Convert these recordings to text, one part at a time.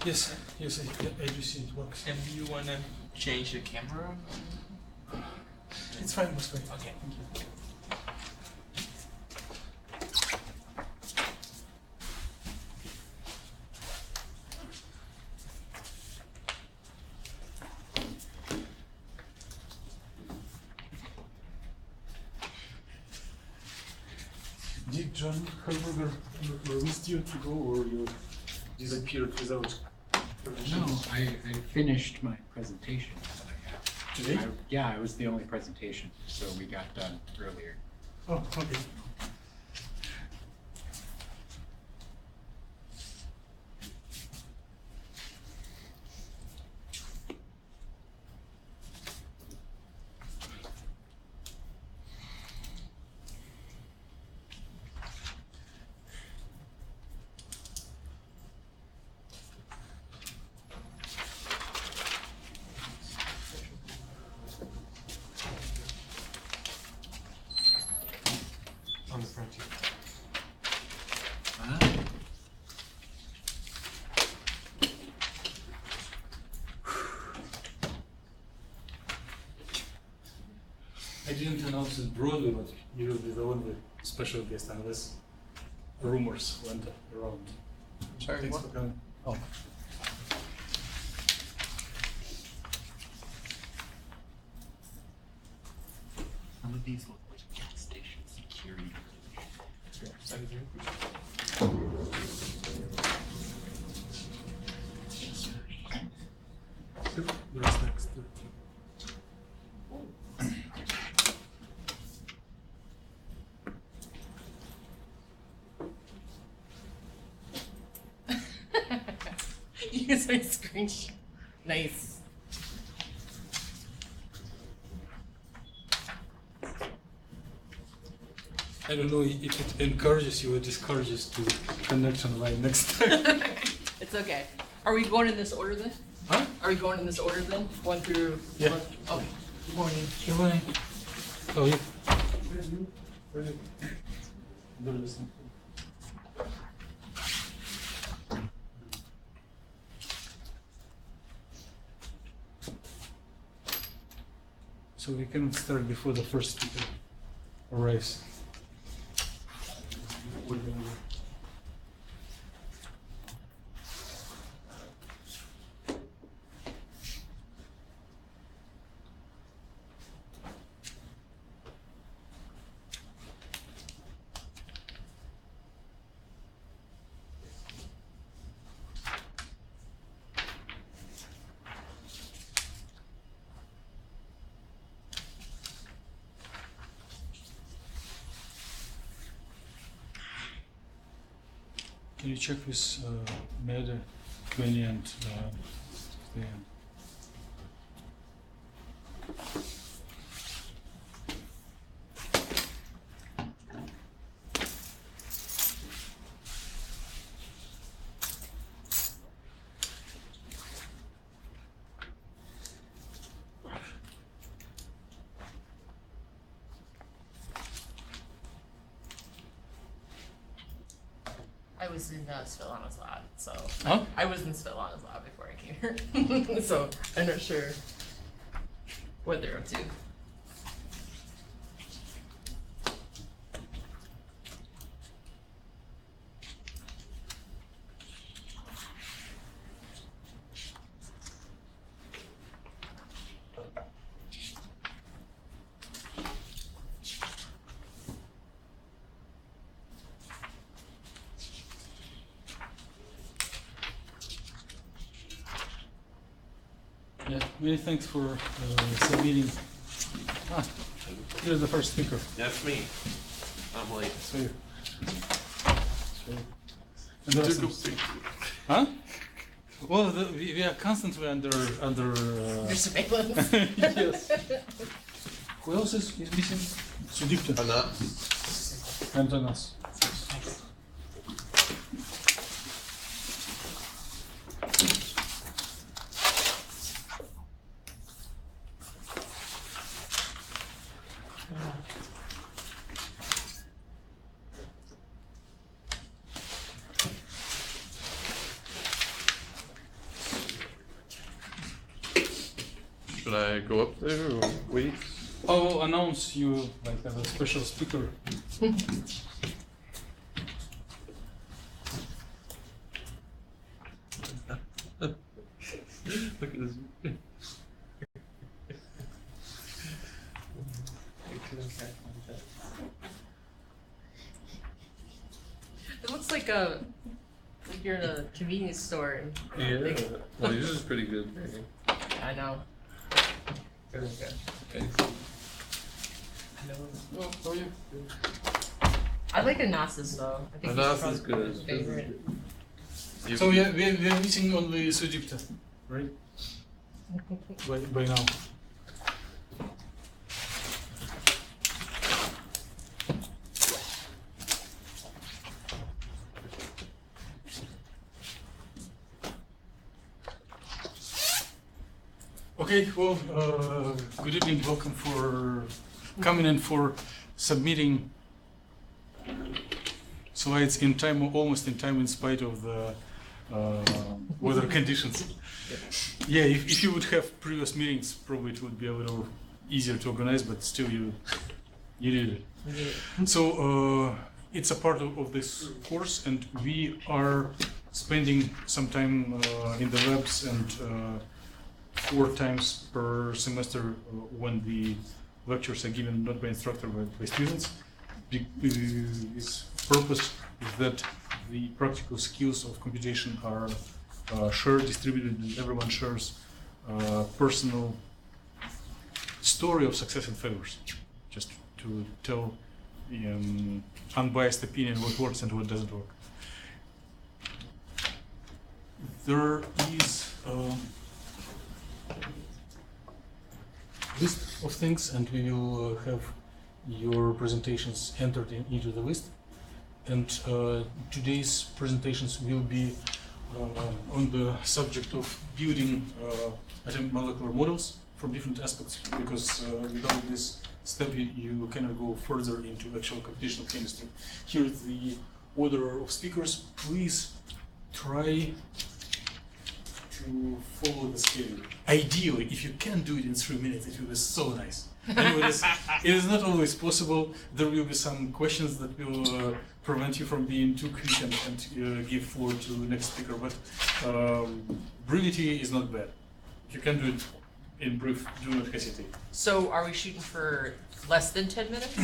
Yes, yes, I do see it works. And do you want to change the camera? It's fine, it's fine. Okay. Thank you. Did John Herberger release you to go, or you disappeared without permission? No, I finished my presentation that I have. Today? Yeah, it was the only presentation, so we got done earlier. Oh, okay. On the front here. I didn't announce it broadly, but you will be the only special guest unless rumors went around. Sorry, Thanks what? for coming. Oh. Some of these look like gas station security. The rest next. Use my screenshot. Nice. I don't know if it encourages you or discourages to connect online next time. It's okay. Are we going in this order then? Huh? Are we going in this order then? One through. Yeah. Okay. Good morning. Good morning. Oh, yeah. Where are you? Good listening. So we can start before the first speaker arrives. Can you check with Meda, Kweeni, and the I was in Svetlana's lab, so Huh? I was in Svetlana's lab before I came here, so I'm not sure what they're up to. Yeah, many thanks for submitting. Ah, you're the first speaker. That's me. I'm late. So you. And there are some- Huh? Well, we are constantly under. Your surveillance. Yes. Who else is missing? Sudipto. And Anas. Should I go up there or wait? I'll announce you like as a special speaker. Look at this. It looks like you're in a convenience store. And Yeah. Well, yours is pretty good. I know. Okay. Oh, how are you? I like Anasis though. I think Anasis he's is good. my favorite. So we are meeting on the Sudipto, right? by now. Okay, well, good evening. Welcome for coming and for submitting slides in time, almost in time, in spite of the weather conditions. Yeah, if you would have previous meetings, probably it would be a little easier to organize, but still you did it. We did it. So it's a part of this course, and we are spending some time in the labs and 4 times per semester when the lectures are given not by instructor but by students. Its purpose is that the practical skills of computation are shared, distributed, and everyone shares personal story of success and failures, just to tell unbiased opinion what works and what doesn't work. There is list of things, and we will have your presentations entered into the list. And today's presentations will be on the subject of building atomic molecular models from different aspects, because without this step you cannot go further into actual computational chemistry. Here is the order of speakers. Please try to follow the schedule. Ideally, if you can do it in 3 minutes, it will be so nice. Anyway, it is not always possible. There will be some questions that will prevent you from being too quick and give floor to the next speaker. But brevity is not bad. If you can do it in brief, do not hesitate. So are we shooting for less than 10 minutes?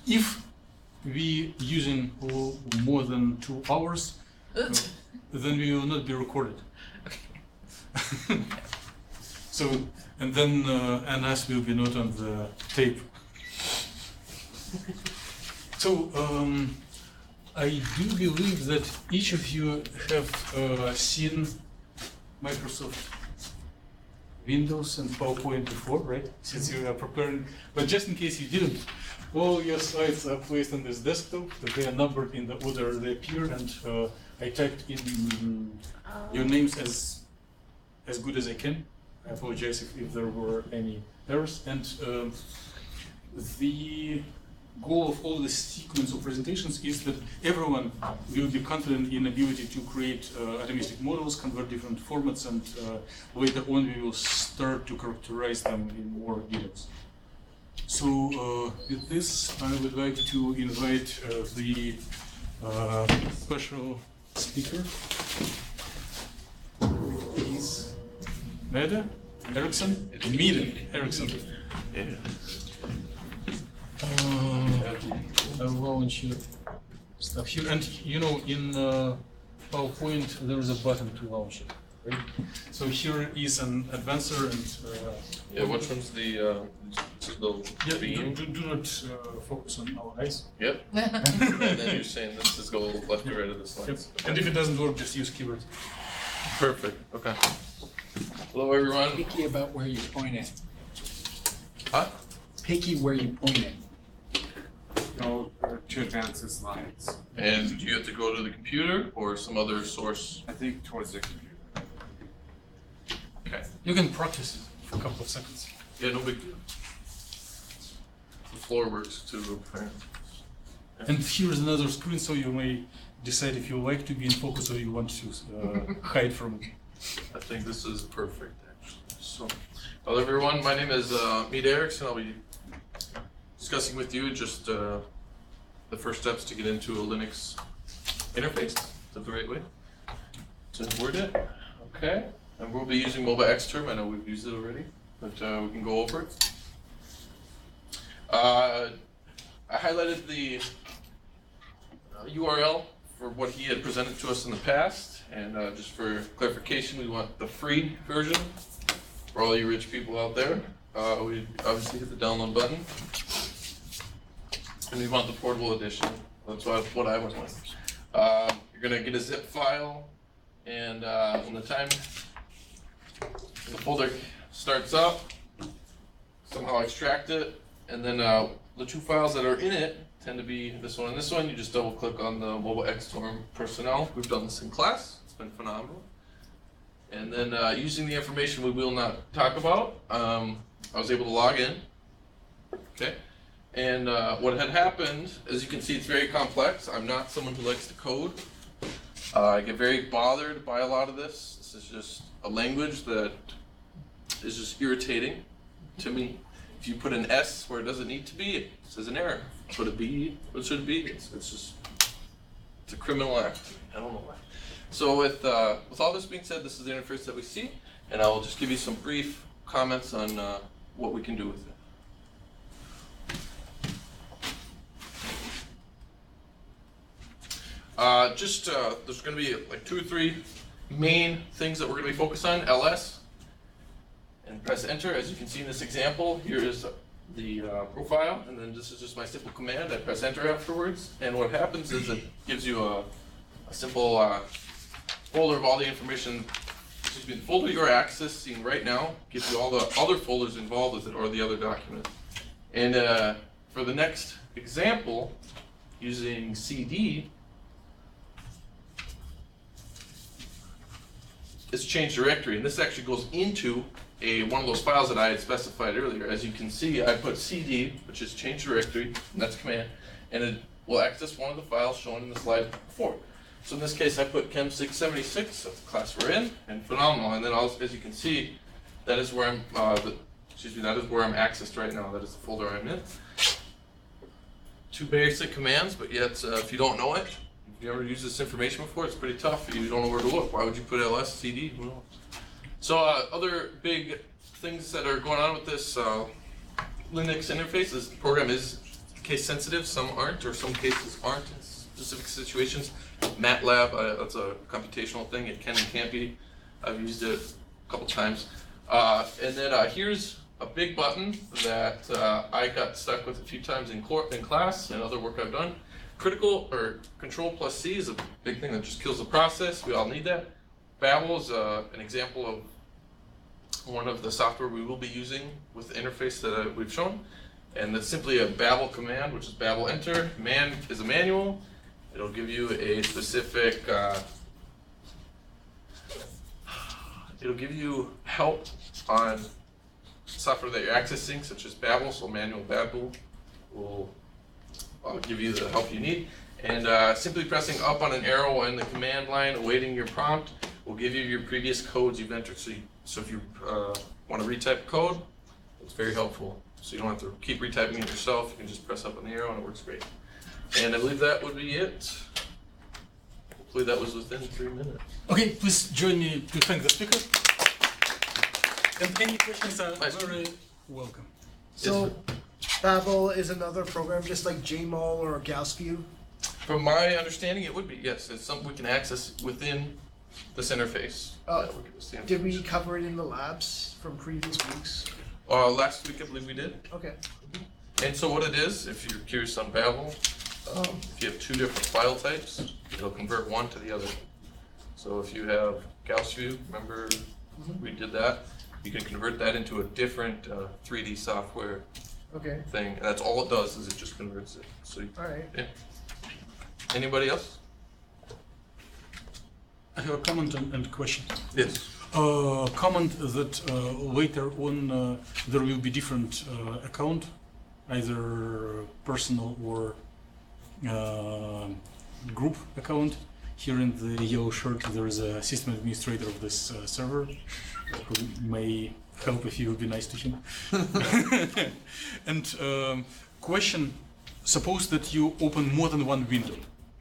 If we using more than 2 hours, then we will not be recorded. So, and then NS will be not on the tape. So, I do believe that each of you have seen Microsoft Windows and PowerPoint before, right? Since you are preparing, but just in case you didn't, all your slides are placed on this desktop. They are numbered in the order they appear, and I typed in your names as good as I can. I apologize if there were any errors. And the goal of all this sequence of presentations is that everyone will be confident in ability to create atomistic models, convert different formats, and later on we will start to characterize them in more details. So with this, I would like to invite the special speaker. Please. Mede? Erickson? Erickson. Yeah. I'll launch your stuff here. And you know, in PowerPoint, there is a button to launch it, right? So here is an advancer and... Yeah, which one's the beam? Do not focus on our eyes. Yep. And then you're saying this is go left to right of the slides. Yep. And if it doesn't work, just use keyboard. Perfect. Okay. Hello, everyone. Picky about where you point at. Huh? Picky where you point at. Go to advance the slides. And do you have to go to the computer or some other source? I think towards the computer. Okay. You can practice it for a couple of seconds. Yeah, no big deal. The floor works too, apparently. And here is another screen, so you may decide if you like to be in focus or you want to hide from it. I think this is perfect, actually. Hello everyone, my name is Erickson. I'll be discussing with you just the first steps to get into a Linux interface. Is that the right way to word it? Okay, and we'll be using MobaXterm. I know we've used it already, but we can go over it. I highlighted the URL for what he had presented to us in the past, and just for clarification, we want the free version for all you rich people out there. We obviously hit the download button, and we want the portable edition. That's what I went with. You're gonna get a zip file, and when the folder starts up, somehow extract it, and then the two files that are in it tend to be this one and this one. You just double click on the MobaXterm personnel. We've done this in class. It's been phenomenal. And then using the information we will not talk about, I was able to log in. Okay. And what had happened, as you can see, it's very complex. I'm not someone who likes to code. I get very bothered by a lot of this. This is just a language that is just irritating to me. If you put an S where it doesn't need to be, it says an error. Put a B, what should it be? It's a criminal act. I don't know why. So with all this being said, this is the interface that we see, and I will just give you some brief comments on what we can do with it. There's going to be like 2 or 3 main things that we're going to be focused on. LS, and press enter. As you can see in this example, here is the profile, and then this is just my simple command. I press enter afterwards, and what happens is it gives you a simple folder of all the information. Excuse me, the folder you're accessing right now gives you all the other folders involved with it, or the other document. And for the next example, using CD, it's change directory, and this actually goes into one of those files that I had specified earlier. As you can see, I put CD, which is change directory, and that's command, and it will access one of the files shown in the slide before. So in this case, I put CHEM676, that's the class we're in, and phenomenal. And then also, as you can see, that is where I'm that is where I'm accessed right now. That is the folder I'm in. 2 basic commands, but yet if you don't know it, if you never used this information before, it's pretty tough. You don't know where to look. Why would you put ls cd? Who knows? So other big things that are going on with this Linux interface is the program is case sensitive. Some aren't, or some cases aren't in specific situations. MATLAB, that's a computational thing. It can and can't be. I've used it a couple times. And then here's a big button that I got stuck with a few times in class and other work I've done. Critical or Control plus C is a big thing that just kills the process. We all need that. BABEL is an example of one of the software we will be using with the interface that we've shown. And it's simply a BABEL command, which is BABEL enter. Man is a manual. It'll give you a specific, it'll give you help on software that you're accessing, such as BABEL. So manual BABEL will give you the help you need. And simply pressing up on an arrow in the command line, awaiting your prompt, will give you your previous codes you've entered. So if you want to retype code, it's very helpful. So you don't have to keep retyping it yourself. You can just press up on the arrow and it works great. And I believe that would be it. Hopefully that was within 3 minutes. Okay, please join me to thank the speaker. And any questions are very welcome. So, BABEL is another program just like JMOL or gausview? From my understanding, it would be, yes. It's something we can access within this interface. Did we cover it in the labs from previous weeks? Last week, I believe we did. Okay. And so what it is, if you're curious on BABEL, if you have 2 different file types, it'll convert one to the other. So if you have gausview, remember we did that, you can convert that into a different 3D software thing. And that's all it does, is it just converts it. So all right. Yeah. Anybody else? I have a comment and question. Yes. Comment that later on there will be different account, either personal or group account. Here in the yellow shirt there is a system administrator of this server who may help if you would be nice to him. And question, suppose that you open more than one window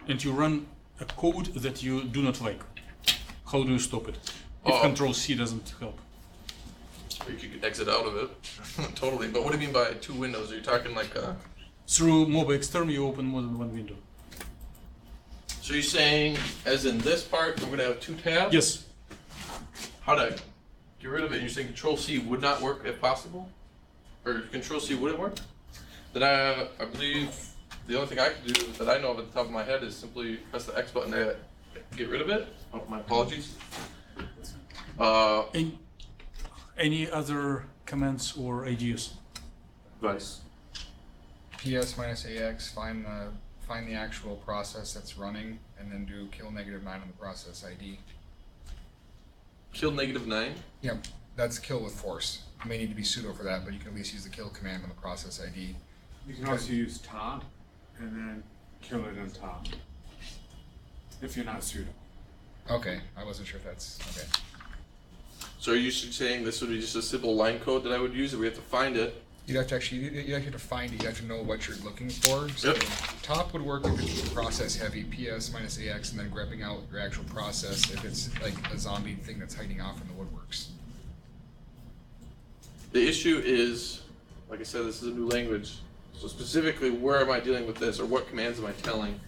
and you run a code that you do not like. How do you stop it? If Control-C doesn't help. You could exit out of it. Totally. But what do you mean by 2 windows? Are you talking like Through MobaXterm, you open more than one window. So you're saying, as in this part, we're going to have 2 tabs? Yes. How to get rid of it? You're saying Control-C would not work if possible? Or Control-C wouldn't work? Then I believe the only thing I can do that I know of at the top of my head is simply press the X button to get rid of it. Oh, my apologies. Any other commands or ideas? Advice. PS minus AX, find the actual process that's running, and then do kill -9 on the process ID. Kill -9? Yep, that's kill with force. You may need to be sudo for that, but you can at least use the kill command on the process ID. You can also use top and then kill it on top. If you're not sudo. Okay, I wasn't sure if that's okay. So are you saying this would be just a simple line code that I would use, or we have to find it? You'd have to actually, you have to find it, you have to know what you're looking for. So Yep. top would work if it's process heavy, PS minus AX, and then grabbing out your actual process if it's like a zombie thing that's hiding off in the woodworks. The issue is, like I said, this is a new language. So specifically, where am I dealing with this, or what commands am I telling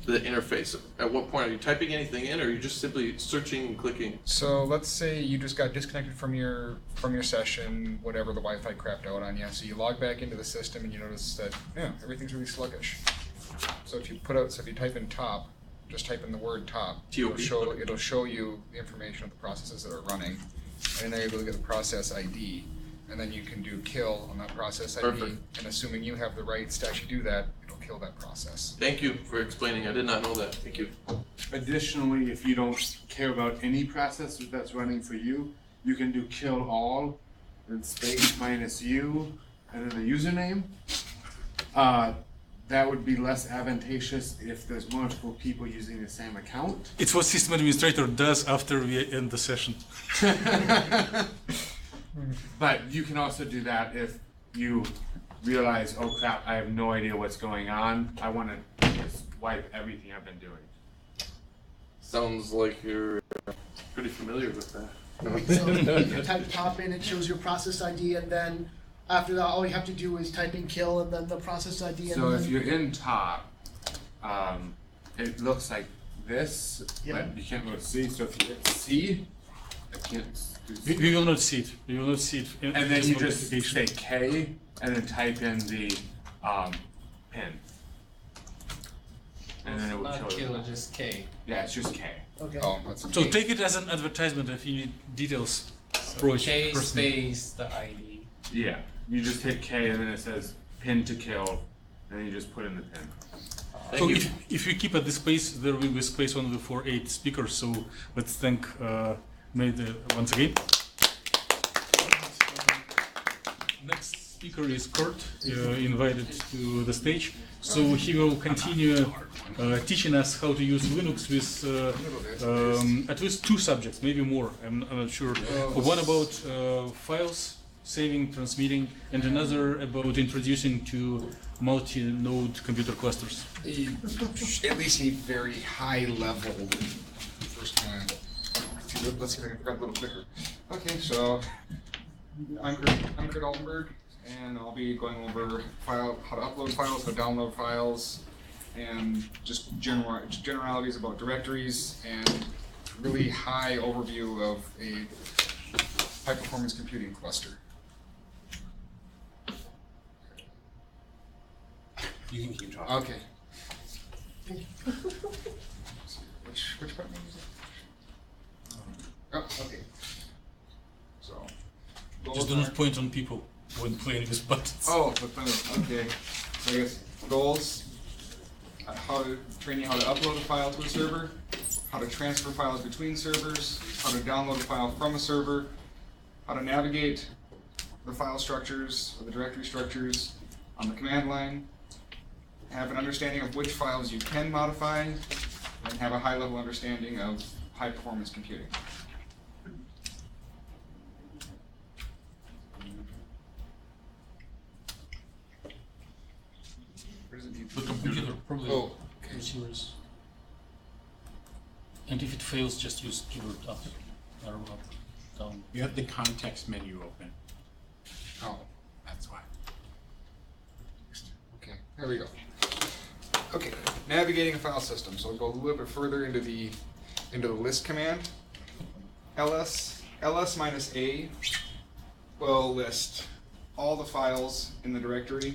the interface? At what point are you typing anything in, or are you just simply searching and clicking? So let's say you just got disconnected from your session, whatever, the Wi-Fi crapped out on you. So you log back into the system and you notice that everything's really sluggish. So if you type in top, just type in the word top. It'll show you the information of the processes that are running, and then you're able to get the process ID, and then you can do kill on that process ID. Perfect. And assuming you have the rights to actually do that, it'll kill that process. Thank you for explaining. I did not know that. Thank you. Additionally, if you don't care about any process that's running for you, you can do kill all, and space -u, and then the username. That would be less advantageous if there's multiple people using the same account. It's what system administrator does after we end the session. But you can also do that if you realize, oh crap, I have no idea what's going on. I want to just wipe everything I've been doing. Sounds like you're pretty familiar with that. So you type top in, it shows your process ID, and then after that, all you have to do is type in kill and then the process ID. And So then if you're in top, it looks like this, Yeah. but you can't really see. So if you hit C, I can't do C. We will not see it. We will not see it. And then as you a just notification. say K and then type in the pin. And then it will Not kill kill, it. just K. Yeah, it's just K. Okay. Oh, that's So take it as an advertisement if you need details. Approach K person. space the ID. Yeah, you just hit K and then it says pin to kill, and then you just put in the pin. Thank So you. if you keep at this space, there will be space only for 8 speakers. So let's thank May once again. Next speaker is Kurt, invited to the stage. So he will continue teaching us how to use Linux with at least 2 subjects, maybe more. I'm not sure. One about files, saving, transmitting, and another about introducing to multi-node computer clusters. At least a very high level first time. Let's see if I can grab a little quicker. Okay, so I'm Kurt Altenberg, and I'll be going over how to upload files, how to download files, and just generalities about directories, and really high overview of a high-performance computing cluster. You can keep talking. Okay. Which button is it? Oh, okay. So. Just do not point on people when playing with buttons. Oh, okay. So I guess goals, how to train you how to upload a file to a server, how to transfer files between servers, how to download a file from a server, how to navigate the file structures or the directory structures on the command line, have an understanding of which files you can modify, and have a high-level understanding of high-performance computing. series. And if it fails, just use keyword up, arrow up, down. You have the context menu open. Oh, That's why. okay, there we go. Okay, navigating a file system. So we'll go a little bit further into the list command. ls minus a will list all the files in the directory.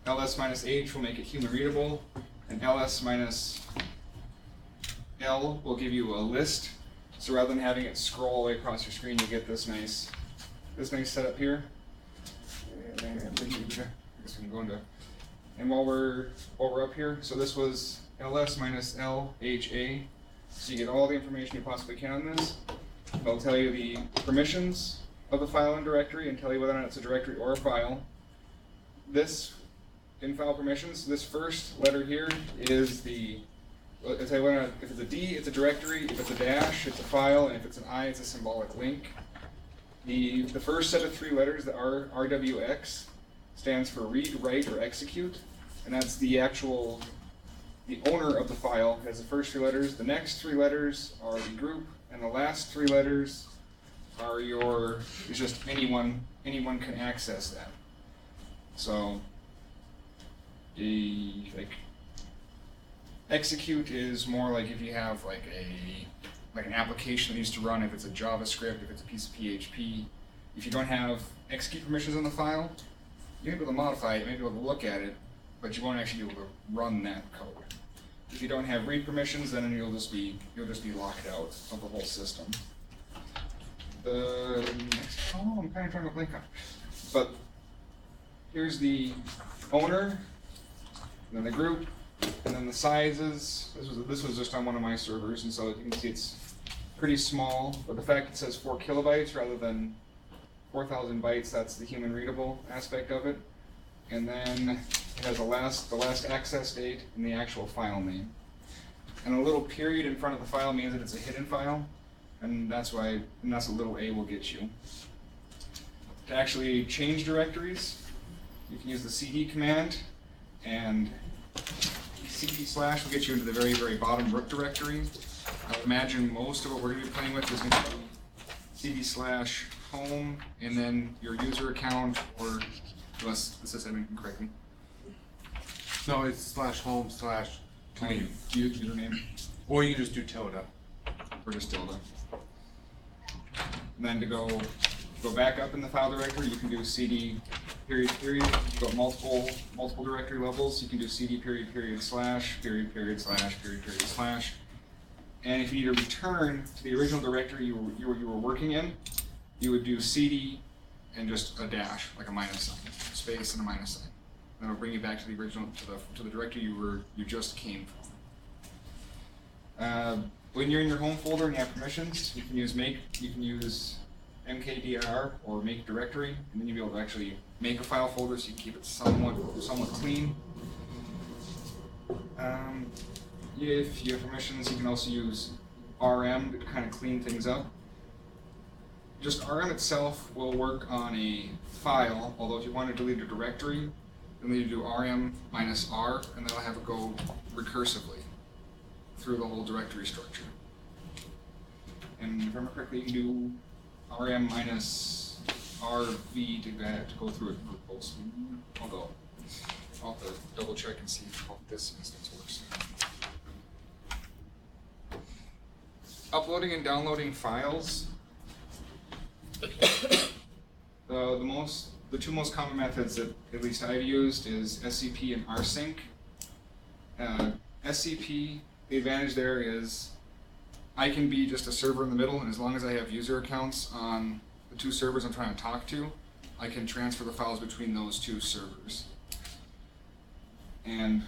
ls minus h will make it human readable, and ls minus l will give you a list. So rather than having it scroll all the way across your screen, you get this nice setup here. And I guess we can go into. And while we're up here, so this was ls minus lha. So you get all the information you possibly can on this. It'll tell you the permissions of the file and directory and tell you whether or not it's a directory or a file. This, in file permissions, this first letter here is the, I'll tell you whether or not, if it's a D, it's a directory, if it's a dash, it's a file, and if it's an I, it's a symbolic link. The first set of 3 letters, the RWX, stands for read, write, or execute, and that's the owner of the file has the first 3 letters. The next 3 letters are the group, and the last 3 letters are it's just anyone can access that. So execute is more like if you have like an application that needs to run, if it's a JavaScript, if it's a piece of PHP. If you don't have execute permissions on the file, you may be able to modify it, you may be able to look at it, but you won't actually be able to run that code. If you don't have read permissions, then you'll just be locked out of the whole system. The next column, I'm kind of trying to blink on. But here's the owner, and then the group, and then the sizes. This was just on one of my servers, and so you can see it's pretty small. But the fact it says 4 kilobytes rather than 4,000 bytes, that's the human readable aspect of it. And then it has the last access date and the actual file name. And a little period in front of the file means that it's a hidden file, and that's what little a will get you. To actually change directories, you can use the cd command, and cd/ will get you into the very, very bottom root directory. I would imagine most of what we're going to be playing with is going to be cd/home, and then your user account, or unless this is everything correctly. No, it's /home/. Username. Or you just do tilde. Or just tilde. And then to go back up in the file directory, you can do cd period. You've got multiple directory levels. You can do cd period slash period slash period slash. And if you need to return to the original directory you were working in, you would do cd and just a dash, like a minus sign, space and a minus sign. That'll bring you back to the original, to the directory you just came from. When you're in your home folder and you have permissions, you can use mkdir or make directory, and then you'll be able to actually make a file folder so you can keep it somewhat clean. If you have permissions, you can also use rm to kind of clean things up. Just rm itself will work on a file, although if you want to delete a directory, then you do rm minus r, and that'll have it go recursively through the whole directory structure. And if I remember correctly, you can do rm minus rv to go through it both. Although I'll have to double check and see how this instance works. Uploading and downloading files. The 2 most common methods that at least I've used is SCP and rsync. SCP, the advantage there is I can be just a server in the middle, and as long as I have user accounts on the 2 servers I'm trying to talk to, I can transfer the files between those 2 servers. And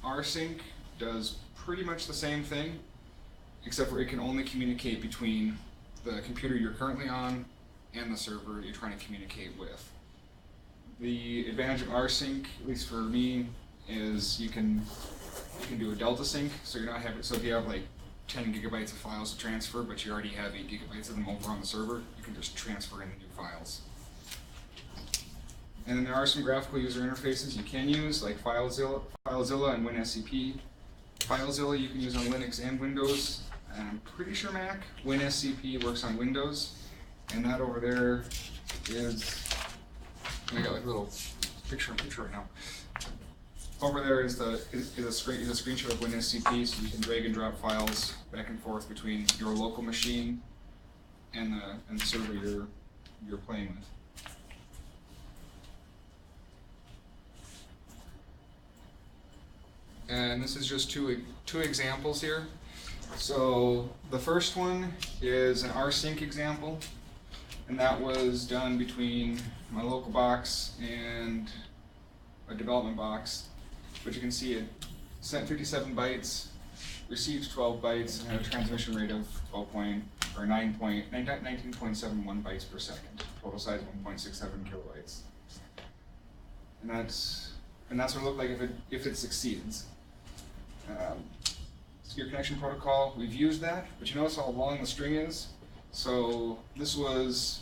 rsync does pretty much the same thing, except for it can only communicate between the computer you're currently on and the server you're trying to communicate with. The advantage of rsync, at least for me, is you can do a delta sync, so you're not having, so if you have like 10 gigabytes of files to transfer, but you already have 8 gigabytes of them over on the server, you can just transfer in new files. And then there are some graphical user interfaces you can use, like FileZilla and WinSCP. FileZilla you can use on Linux and Windows. And I'm pretty sure Mac. WinSCP works on Windows. And that over there is, I got like a little picture right now. Over there is a screenshot of WinSCP, so you can drag and drop files back and forth between your local machine and the server you're playing with. And this is just two examples here. So the first one is an rsync example, and that was done between my local box and a development box. But you can see it sent 57 bytes, received 12 bytes, and had a transmission rate of 19.71 bytes per second. Total size 1.67 kilobytes. And that's what it looked like if it succeeds. Secure connection protocol, we've used that, but you notice how long the string is. So this was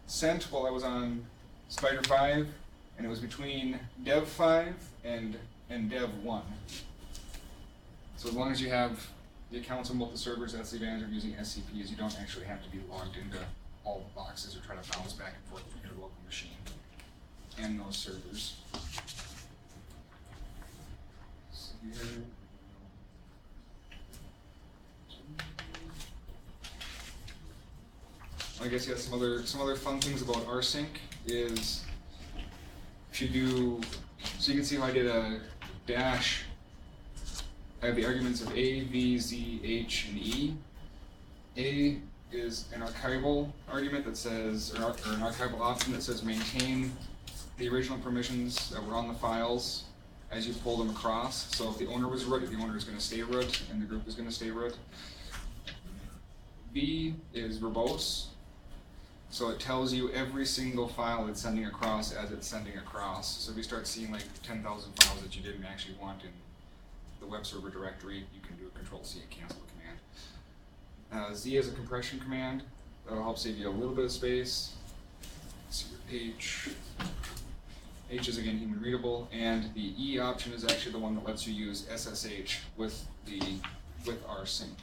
sent while I was on Spider 5, and it was between Dev 5 and Dev 1. So as long as you have the accounts on both the servers, that's the advantage of using SCP, is you don't actually have to be logged into all the boxes or try to bounce back and forth between your local machine and those servers. So here, I guess yeah, some other fun things about rsync is if you do, so you can see how I did a dash. I have the arguments of A, V, Z, H, and E. A is an archival argument that says, or an archival option that says maintain the original permissions that were on the files as you pull them across. So if the owner was root, the owner is going to stay root, and the group is going to stay root. V is verbose. So it tells you every single file it's sending across as it's sending across. So if you start seeing like 10,000 files that you didn't actually want in the web server directory, you can do a Control-C and cancel the command. Z is a compression command. That'll help save you a little bit of space. Let's see your H. H is again human readable, and the E option is actually the one that lets you use SSH with rsync.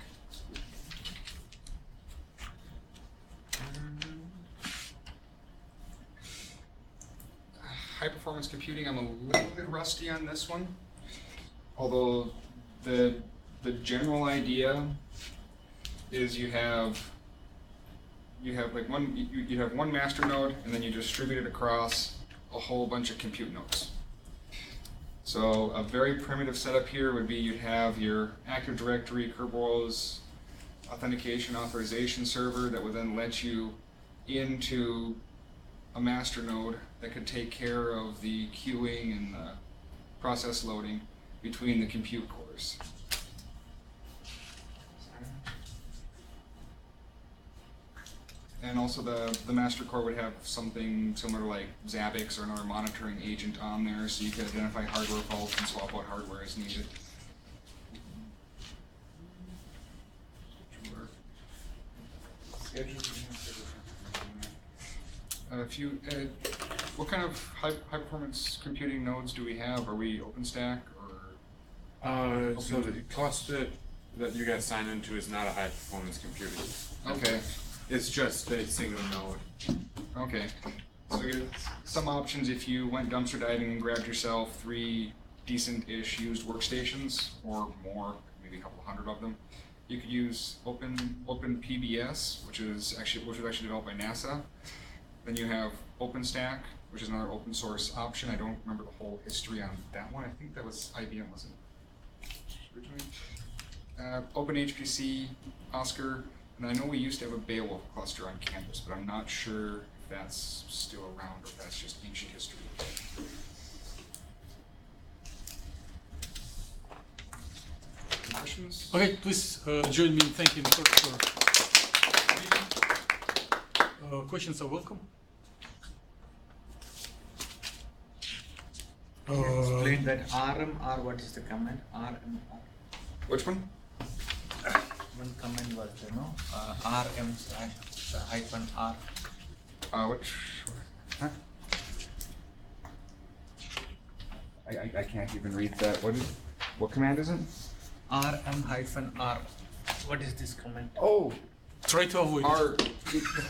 High performance computing, I'm a little bit rusty on this one. Although the general idea is you have like you have one master node, and then you distribute it across a whole bunch of compute nodes. So a very primitive setup here would be you'd have your Active Directory, Kerberos authentication authorization server that would then let you into a master node that could take care of the queuing and the process loading between the compute cores. And also the master core would have something similar to like Zabbix or another monitoring agent on there, so you could identify hardware faults and swap out hardware as needed. What kind of high performance computing nodes do we have? Are we OpenStack or? So the cluster that you guys sign into is not a high performance computing. Okay. It's just a single node. Okay. So some options if you went dumpster diving and grabbed yourself 3 decent-ish used workstations or more, maybe a couple hundred of them. You could use OpenPBS, which was actually developed by NASA. Then you have OpenStack, which is another open source option. I don't remember the whole history on that one. I think that was IBM, wasn't it? Originally. OpenHPC, Oscar, and I know we used to have a Beowulf cluster on campus, but I'm not sure if that's still around or if that's just ancient history. Questions? Okay, please join me in thanking the clerk for questions are welcome. Explain that RMR, what is the command? RMR. Which one? One command was, RM / -R. Which? Huh? I can't even read that. What command is it? RM-R. What is this comment? Oh, Try to avoid it.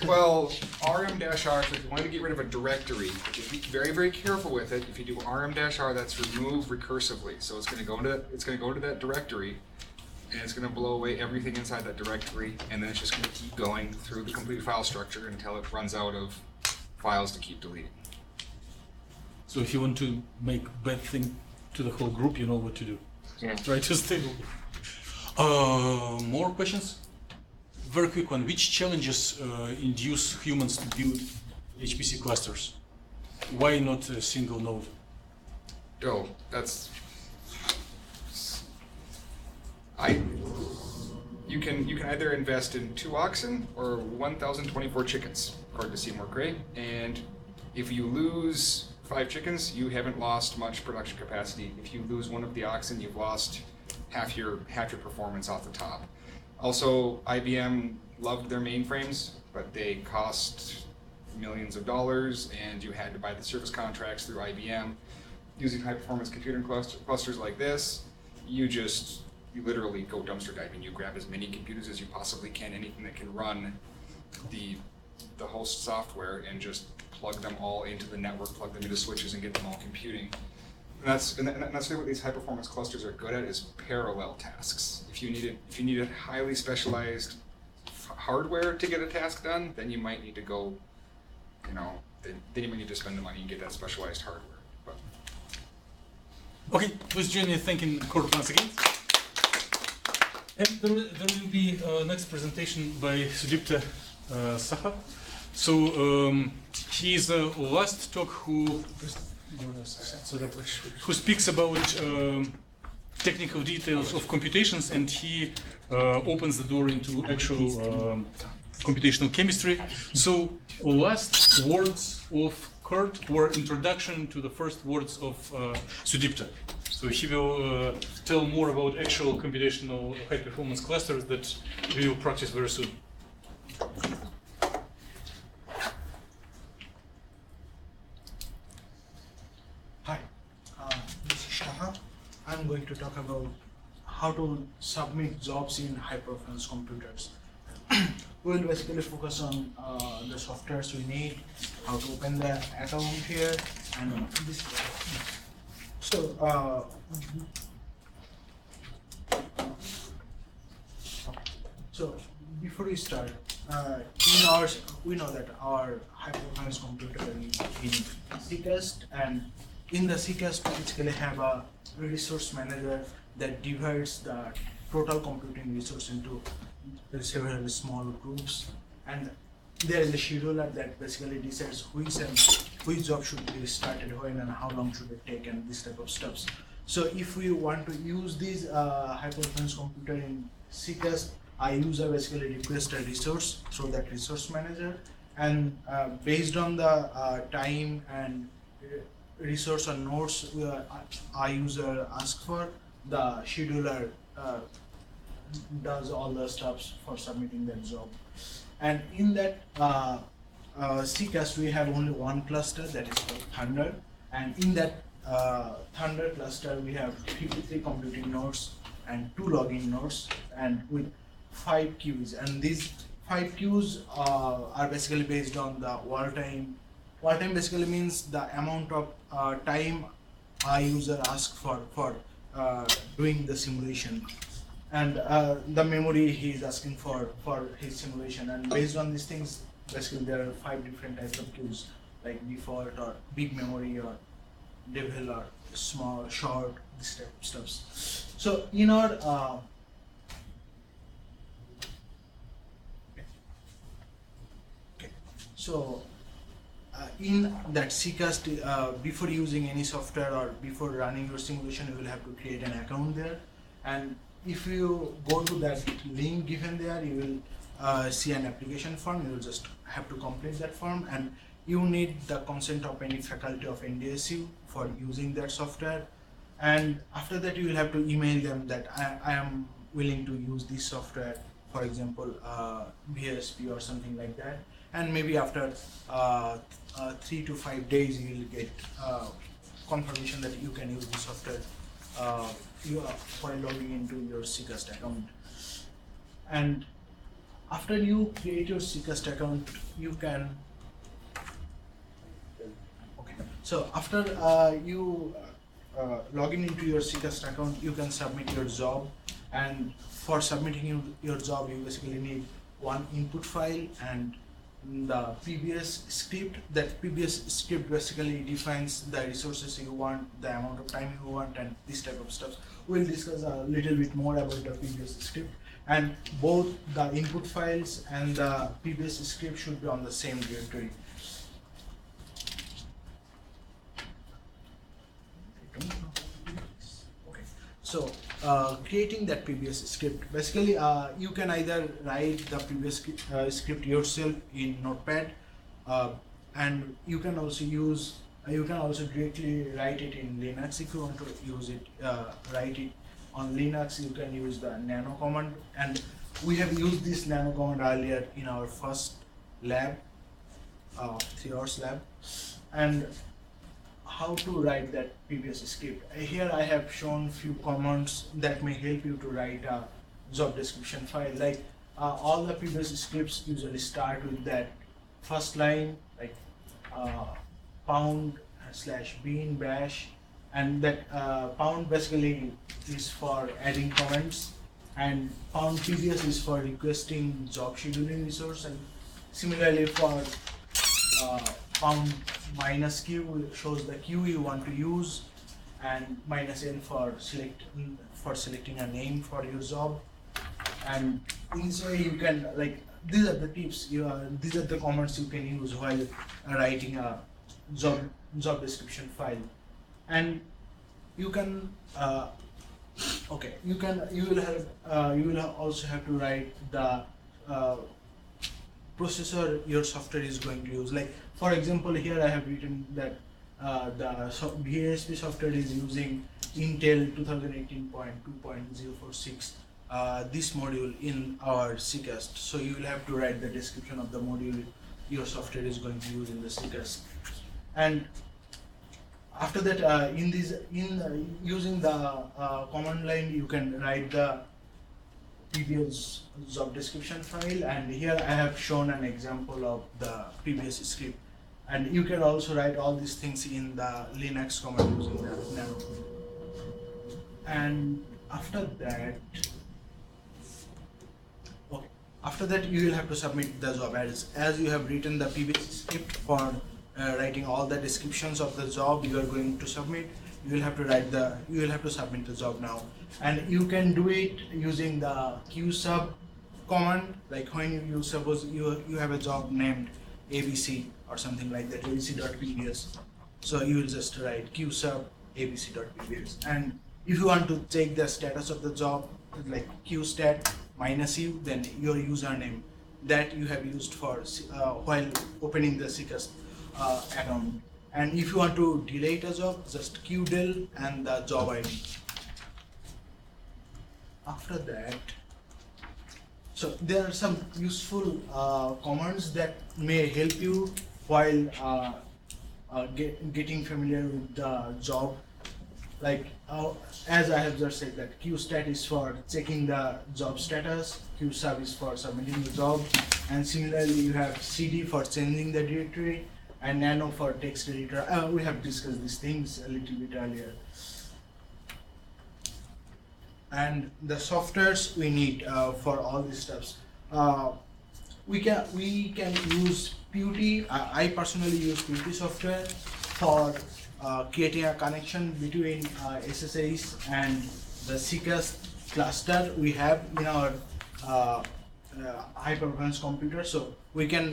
well, RM-R, so if you want to get rid of a directory, just be very, very careful with it. If you do RM-R, that's remove recursively. So it's going to go to that directory, and it's going to blow away everything inside that directory, and then it's just going to keep going through the complete file structure until it runs out of files to keep deleting. So if you want to make bad thing to the whole group, you know what to do. Yeah. Try to stable. More questions? Very quick one. Which challenges induce humans to build HPC clusters? Why not a single node? Oh, that's you can either invest in 2 oxen or 1,024 chickens, according to Seymour Cray. And if you lose 5 chickens, you haven't lost much production capacity. If you lose 1 of the oxen, you've lost half your performance off the top. Also, IBM loved their mainframes, but they cost millions of dollars, and you had to buy the service contracts through IBM. Using high-performance computing clusters like this, you literally go dumpster diving. You grab as many computers as you possibly can, anything that can run the host software, and just plug them all into the network, plug them into switches, and get them all computing. And that's really what these high-performance clusters are good at, is parallel tasks. If you needed highly specialized hardware to get a task done, then you might need to go, then you might need to spend the money and get that specialized hardware. But. Okay, please join me in thanking Corp once again. And there will be next presentation by Sudipto Saha. So he is the last talk who speaks about technical details of computations, and he opens the door into actual computational chemistry. So last words of Kurt were introduction to the first words of Sudipto. So he will tell more about actual computational high-performance clusters that we will practice very soon. Hi, this is Saha. I'm going to talk about how to submit jobs in high-performance computers. We'll basically focus on the softwares we need, how to open the account here, and this. So before we start, we know that our high-performance computer is in CCAST, and in the CCAST we basically have a resource manager that divides the total computing resource into several small groups, and there is a scheduler that basically decides which job should be started when and how long should it take and this type of stuff. So if we want to use this high-performance computer in CCAST, I user basically request a resource through that resource manager, and based on the time and resource or nodes I user ask for, the scheduler does all the steps for submitting that job. And in that CCAST we have only one cluster, that is called Thunder, and in that Thunder cluster we have 53 computing nodes and 2 logging nodes, and with 5 queues, and these 5 queues are basically based on the wall time. Wall time basically means the amount of time a user asks for doing the simulation, and the memory he is asking for his simulation. And based on these things, basically there are 5 different types of queues, like default or big memory or DEVIL or small, short, this type of stuff. So in our So in that CCAST, before using any software or before running your simulation, you will have to create an account there. And if you go to that link given there, you will see an application form. You will just have to complete that form, and you need the consent of any faculty of NDSU for using that software. And after that, you will have to email them that I am willing to use this software, for example, VSP or something like that. And maybe after 3 to 5 days, you will get confirmation that you can use the software while logging into your CCAST account. And after you create your CCAST account, you can. Okay. So after you log in into your CCAST account, you can submit your job. And for submitting your job, you basically need one input file and the PBS script. That PBS script basically defines the resources you want, the amount of time you want, and this type of stuff. We'll discuss a little bit more about the PBS script. And both the input files and the PBS script should be on the same directory. Okay. So creating that PBS script, basically you can either write the PBS script yourself in Notepad, and you can also directly write it in Linux if you want to use it. Write it on Linux. You can use the nano command, and we have used this nano command earlier in our first lab, 3 hours lab. And how to write that PBS script. Here I have shown few commands that may help you to write a job description file. Like all the PBS scripts usually start with that first line, like pound/bin bash, and that pound basically is for adding comments, and pound PBS is for requesting job scheduling resource, and similarly for pound -q shows the queue you want to use, and -n for selecting a name for your job. And in this way you can, like, these are the tips, these are the comments you can use while writing a job description file. And you can you will also have to write the processor your software is going to use. Like, for example, here I have written that the DSP software is using Intel 2018.2.046 this module in our CCAST. So you will have to write the description of the module your software is going to use in the CCAST. And after that, using the command line, you can write the PBS job description file. And here I have shown an example of the PBS script. And you can also write all these things in the Linux command using the nano. And after that, you will have to submit the job as you have written the PBS script for writing all the descriptions of the job you are going to submit. You will have to submit the job now, and you can do it using the qsub command. Like when suppose you have a job named ABC or something like that, abc.pbs. So you will just write qsub abc.pbs, and if you want to check the status of the job, like qstat -u, then your username that you have used for while opening the CCAST account. And if you want to delete a job, just qdel and the job ID. After that, so there are some useful commands that may help you while getting familiar with the job. Like as I have just said, that qstat is for checking the job status, qsub is for submitting the job, and similarly you have cd for changing the directory, and nano for text editor. We have discussed these things a little bit earlier. And the softwares we need for all these steps. We can use Qt. I personally use Qt software for creating a connection between SSHs and the CCAST cluster we have in our high-performance computer. So we can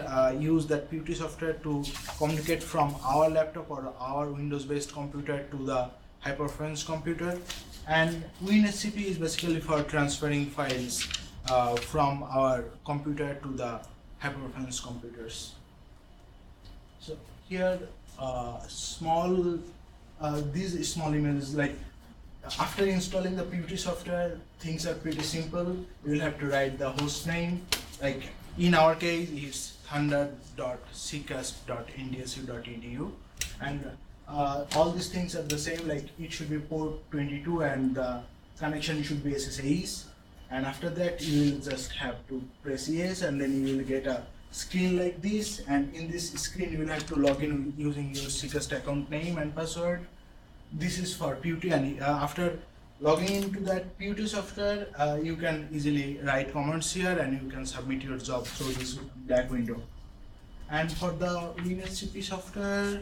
use that Qt software to communicate from our laptop or our Windows-based computer to the high-performance computer. And WinSCP is basically for transferring files from our computer to the high-performance computers. So here, these small images, like after installing the Qt software, things are pretty simple. You will have to write the host name. Like in our case, it's thunder.ccast.ndsu.edu, and all these things are the same, like it should be port 22 and the connection should be SSAEs. And after that you will just have to press yes, and then you will get a screen like this, and in this screen you will have to log in using your CCAST account name and password. This is for PUT, and after logging into that PUT software, you can easily write comments here and you can submit your job through this black window. And for the WinSCP software,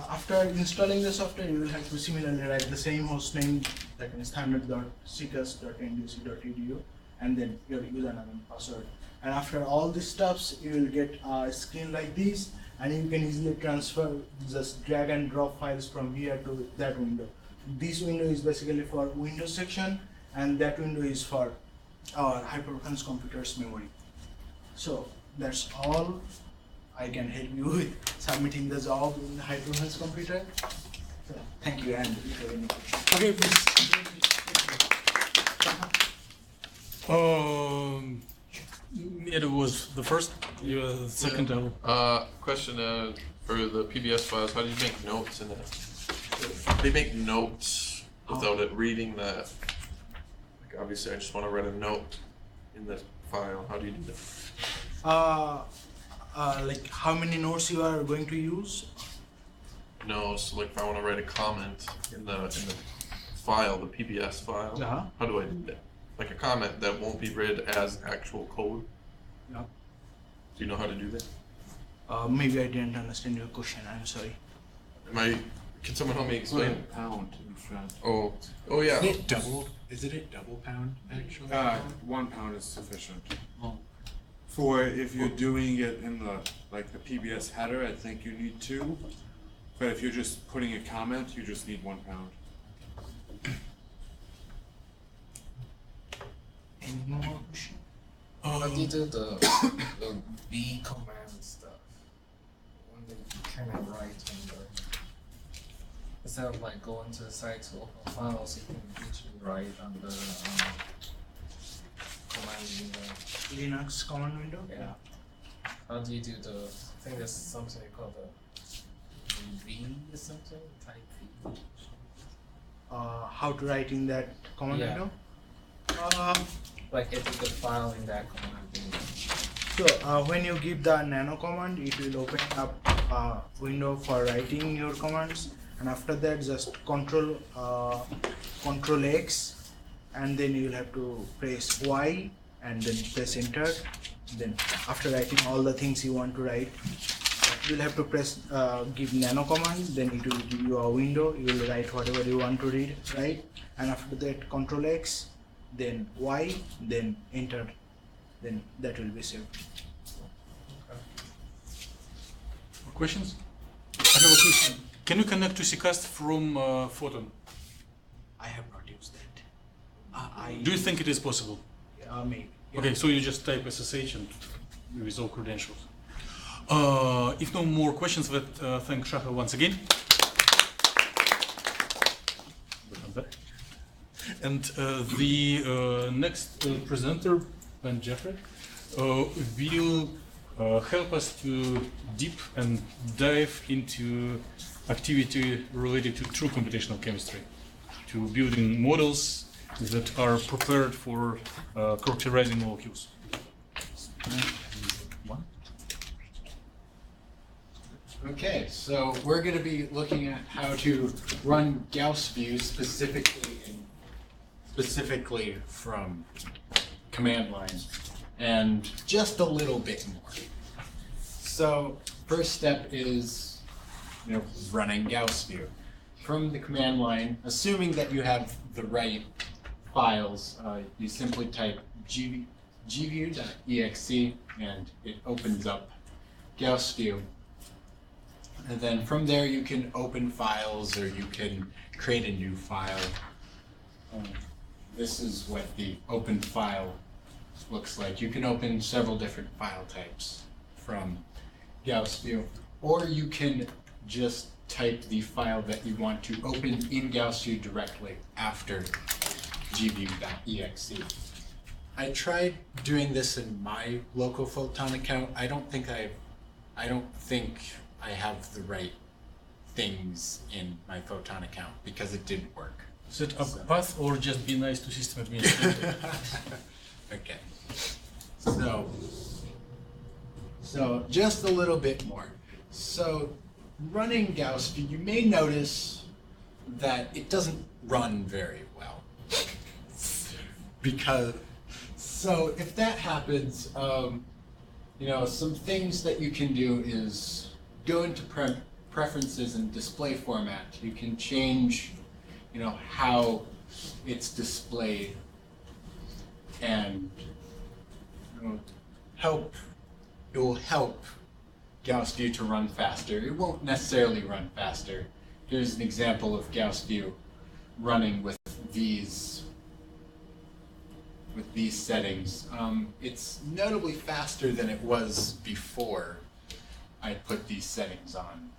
after installing the software, you will have to similarly write the same hostname, that is standard.ccast.ndc.edu, and then your username and password. And after all these steps, you will get a screen like this, and you can easily transfer, just drag and drop files from here to that window. This window is basically for Windows section, and that window is for our high-performance computers memory. So that's all I can help you with submitting the job in the high-performance computer. So, thank you, and if you have any questions. Okay, please. It was the first, the second. Question for the PBS files, how do you make notes in that? They make notes without it reading that. Like obviously I just want to write a note in the file. How do you do that? Like how many notes you are going to use? No, so like if I want to write a comment in the file, the PBS file, how do I do that? Like a comment that won't be read as actual code? Yeah. Do you know how to do that? Maybe I didn't understand your question, I'm sorry. Can someone help me explain? Pound in front. Oh yeah. Is it double? Is it a double pound actually? 1 pound is sufficient. Oh. For if you're doing it in the PBS header, I think you need 2. But if you're just putting a comment, you just need 1 pound. Any more question? How do you do the B command stuff? When they kind of write on the instead of like going to the site to open files, you can literally write on the command window. Linux command window? Yeah. How do you do the? I think there's something called the V or something, type V. How to write in that command window? Like edit the file in that command window. So when you give the nano command, it will open up a window for writing your commands, and after that just control X, and then you will have to press Y and then press enter. Then after writing all the things you want to write, you will have to press give nano command, then it will give you a window. You will write whatever you want to read, right? And after that control X, then Y, then enter, then that will be saved. Questions? I have a question. Can you connect to CCAST from Photon? I have not used that. Do you think it is possible? Maybe. Yeah. Okay, so you just type SSH and with all credentials. If no more questions, let's thank Shaha once again. And the next presenter, Ben Jeffrey, will help us to deep and dive into activity related to true computational chemistry, to building models that are prepared for characterizing molecules. Okay, so we're going to be looking at how to run Gauss view specifically from command line, and just a little bit more. So first step is running Gauss view from the command line. Assuming that you have the right files, you simply type gview.exe and it opens up Gauss view. And then from there you can open files or you can create a new file. This is what the open file looks like. You can open several different file types from Gauss view, or you can just type the file that you want to open in Gauss view directly after gview.exe. I tried doing this in my local Photon account. I don't think I have the right things in my photon account because it didn't work. Set up a path or just be nice to system administrator? Okay. So just a little bit more. So running gausview, you may notice that it doesn't run very well. So if that happens, some things that you can do is go into preferences and display format. You can change, how it's displayed, and it will help gausview to run faster. It won't necessarily run faster. Here's an example of gausview running with these settings. It's notably faster than it was before I put these settings on.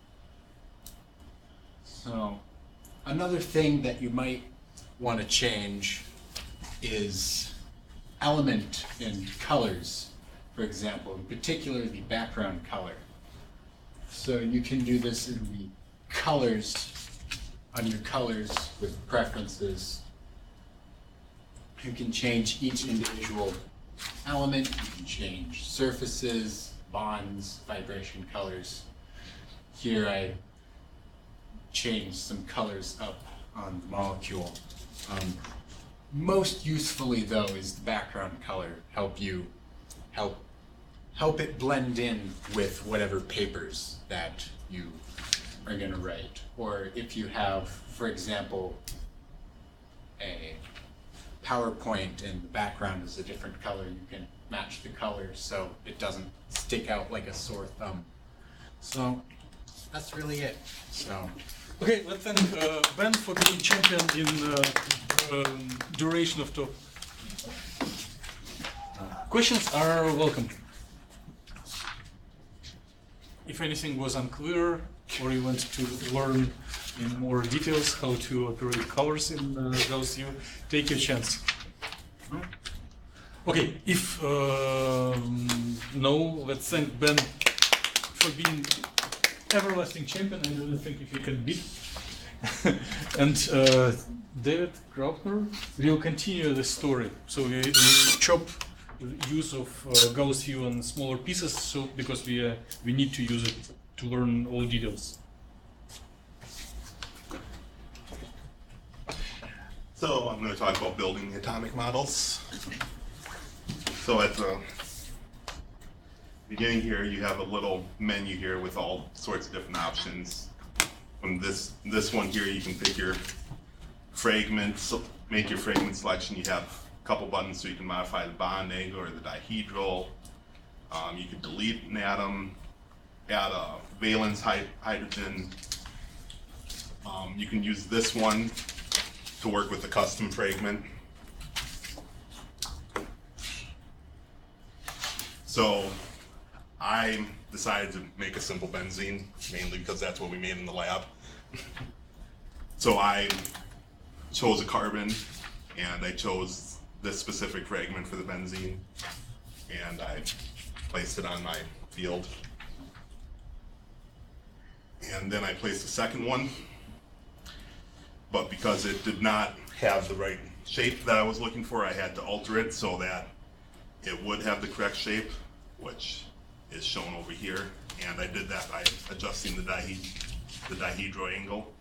So another thing that you might want to change is element in colors, for example, in particular the background color. So you can do this in the colors, on your colors with preferences. You can change each individual element, you can change surfaces, bonds, vibration colors. Here I changed some colors up on the molecule. Most usefully though is the background color. Help it blend in with whatever papers that you are going to write. Or if you have, for example, a PowerPoint and the background is a different color, you can match the colors so it doesn't stick out like a sore thumb. So that's really it. So. Okay, let's thank Ben for being champion in duration of talk. Questions are welcome. If anything was unclear or you want to learn in more details how to operate colors in gausview, take your chance. Okay, if no, let's thank Ben for being everlasting champion. I don't think if you can beat. And David Graupner will continue the story. So we chop use of gausview on smaller pieces, so because we need to use it to learn all details. So I'm going to talk about building atomic models. So at the beginning here, you have a little menu here with all sorts of different options. From this one here, you can pick your fragments, make your fragment selection. You have a couple buttons so you can modify the bond angle or the dihedral. You can delete an atom, add a valence hydrogen. You can use this one to work with a custom fragment. So I decided to make a simple benzene, mainly because that's what we made in the lab. So I chose a carbon, and I chose this specific fragment for the benzene, and I placed it on my field. And then I placed a second one, but because it did not have the right shape that I was looking for, I had to alter it so that it would have the correct shape, which is shown over here. And I did that by adjusting the dihedral angle.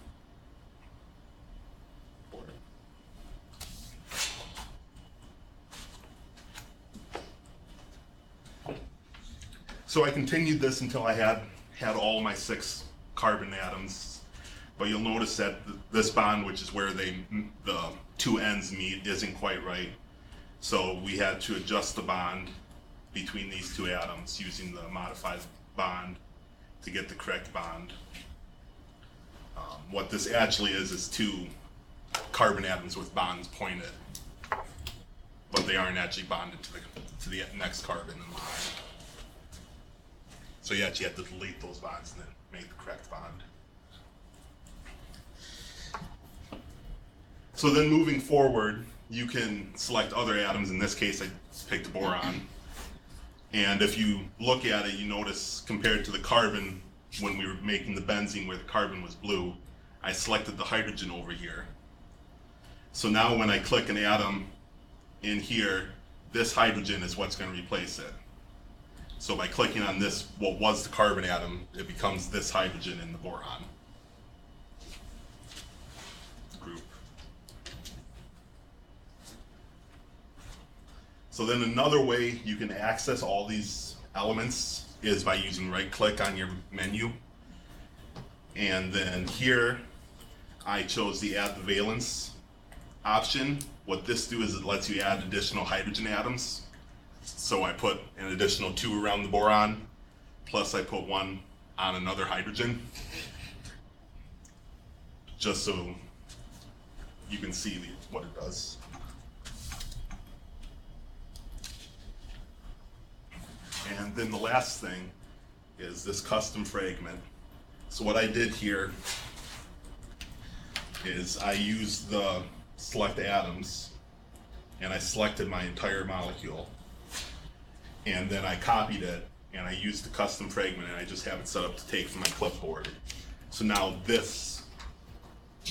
So I continued this until I had all my 6 carbon atoms. But you'll notice that this bond, which is where the 2 ends meet, isn't quite right. So we had to adjust the bond between these 2 atoms using the modified bond to get the correct bond. What this actually is 2 carbon atoms with bonds pointed, but they aren't actually bonded to the next carbon in the bond. So you actually have to delete those bonds and then make the correct bond. So then moving forward, you can select other atoms. In this case, I picked boron. And if you look at it, you notice compared to the carbon, when we were making the benzene where the carbon was blue, I selected the hydrogen over here. So now when I click an atom in here, this hydrogen is what's going to replace it. So by clicking on this, what was the carbon atom, it becomes this hydrogen in the boron group. So then another way you can access all these elements is by using right-click on your menu. And then here, I chose the add the valence option. What this do is it lets you add additional hydrogen atoms. So I put an additional 2 around the boron, plus I put 1 on another hydrogen, just so you can see what it does. And then the last thing is this custom fragment. So what I did here is I used the select atoms and I selected my entire molecule, and then I copied it and I used the custom fragment and I just have it set up to take from my clipboard. So now this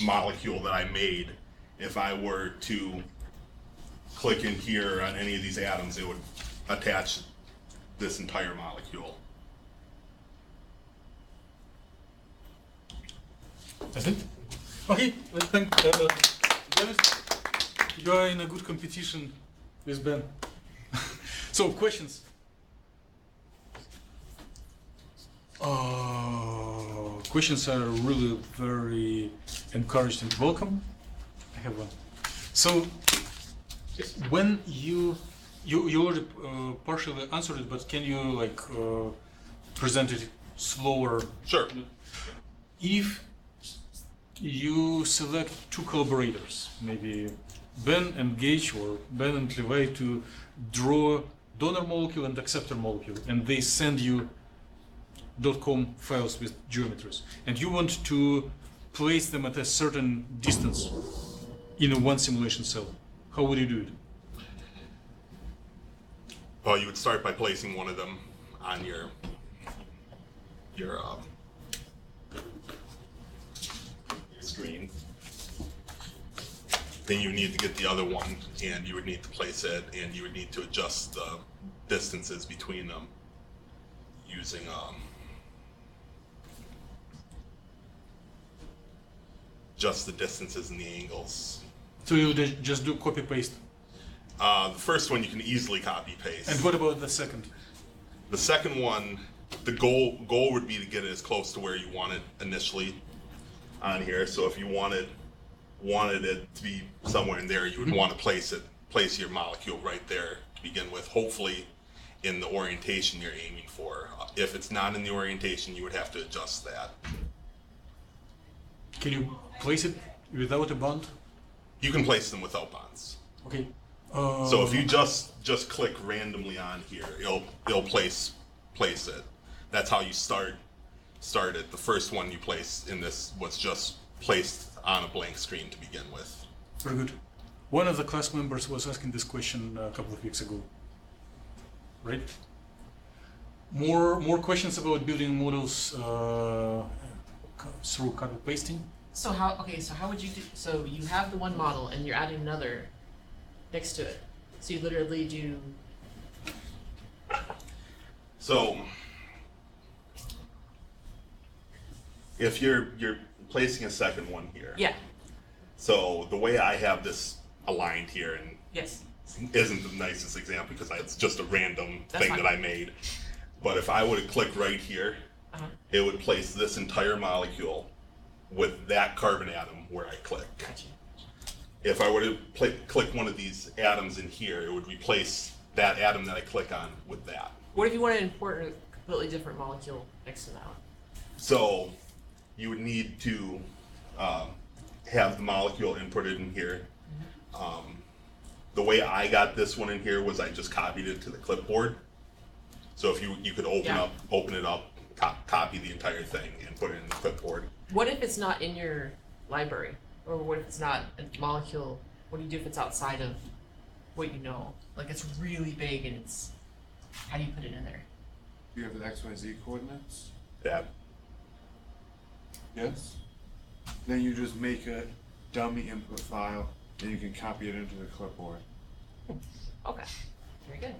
molecule that I made, if I were to click in here on any of these atoms, it would attach this entire molecule. That's it? Okay, let's thank Dennis. You are in a good competition with Ben. So, questions? Questions are really very encouraged and welcome. I have one. So, when you already partially answered it, but can you present it slower? Sure. If you select 2 collaborators, maybe Ben and Gage or Ben and Levi, to draw donor molecule and acceptor molecule, and they send you .com files with geometries, and you want to place them at a certain distance in one simulation cell, how would you do it? Well, you would start by placing one of them on your screen. Then you need to get the other one, and you would need to place it, and you would need to adjust the distances between them using just the distances and the angles. So you would just do copy paste? The first one you can easily copy paste. And what about the second? The second one, the goal would be to get it as close to where you want it initially on here. So if you wanted it to be somewhere in there, you would want to place your molecule right there to begin with, hopefully in the orientation you're aiming for. If it's not in the orientation, you would have to adjust that. Can you place it without a bond? You can place them without bonds. Okay. So if you just click randomly on here, it'll place it. That's how you start it. The first one you placed in this was just placed on a blank screen to begin with. Very good. One of the class members was asking this question a couple of weeks ago. Right? More questions about building models through copy pasting? So how would you do, so you have the one model and you're adding another next to it. So you literally do. So if you're placing a second one here. Yeah. So the way I have this aligned here, and yes, isn't the nicest example because it's just a random That's thing fine. that I made. But if I were to click right here, it would place this entire molecule with that carbon atom where I click. Gotcha. If I were to click one of these atoms in here, it would replace that atom that I click on with that. What if you want to import a completely different molecule next to that one? So you would need to have the molecule inputted in here. The way I got this one in here was I just copied it to the clipboard. So if you could open it up, copy the entire thing and put it in the clipboard. What if it's not in your library? Or what if it's not a molecule? What do you do if it's outside of what you know? Like it's really big and how do you put it in there? Do you have the XYZ coordinates? Yeah. Yes. Then you just make a dummy input file, and you can copy it into the clipboard. Okay, very good.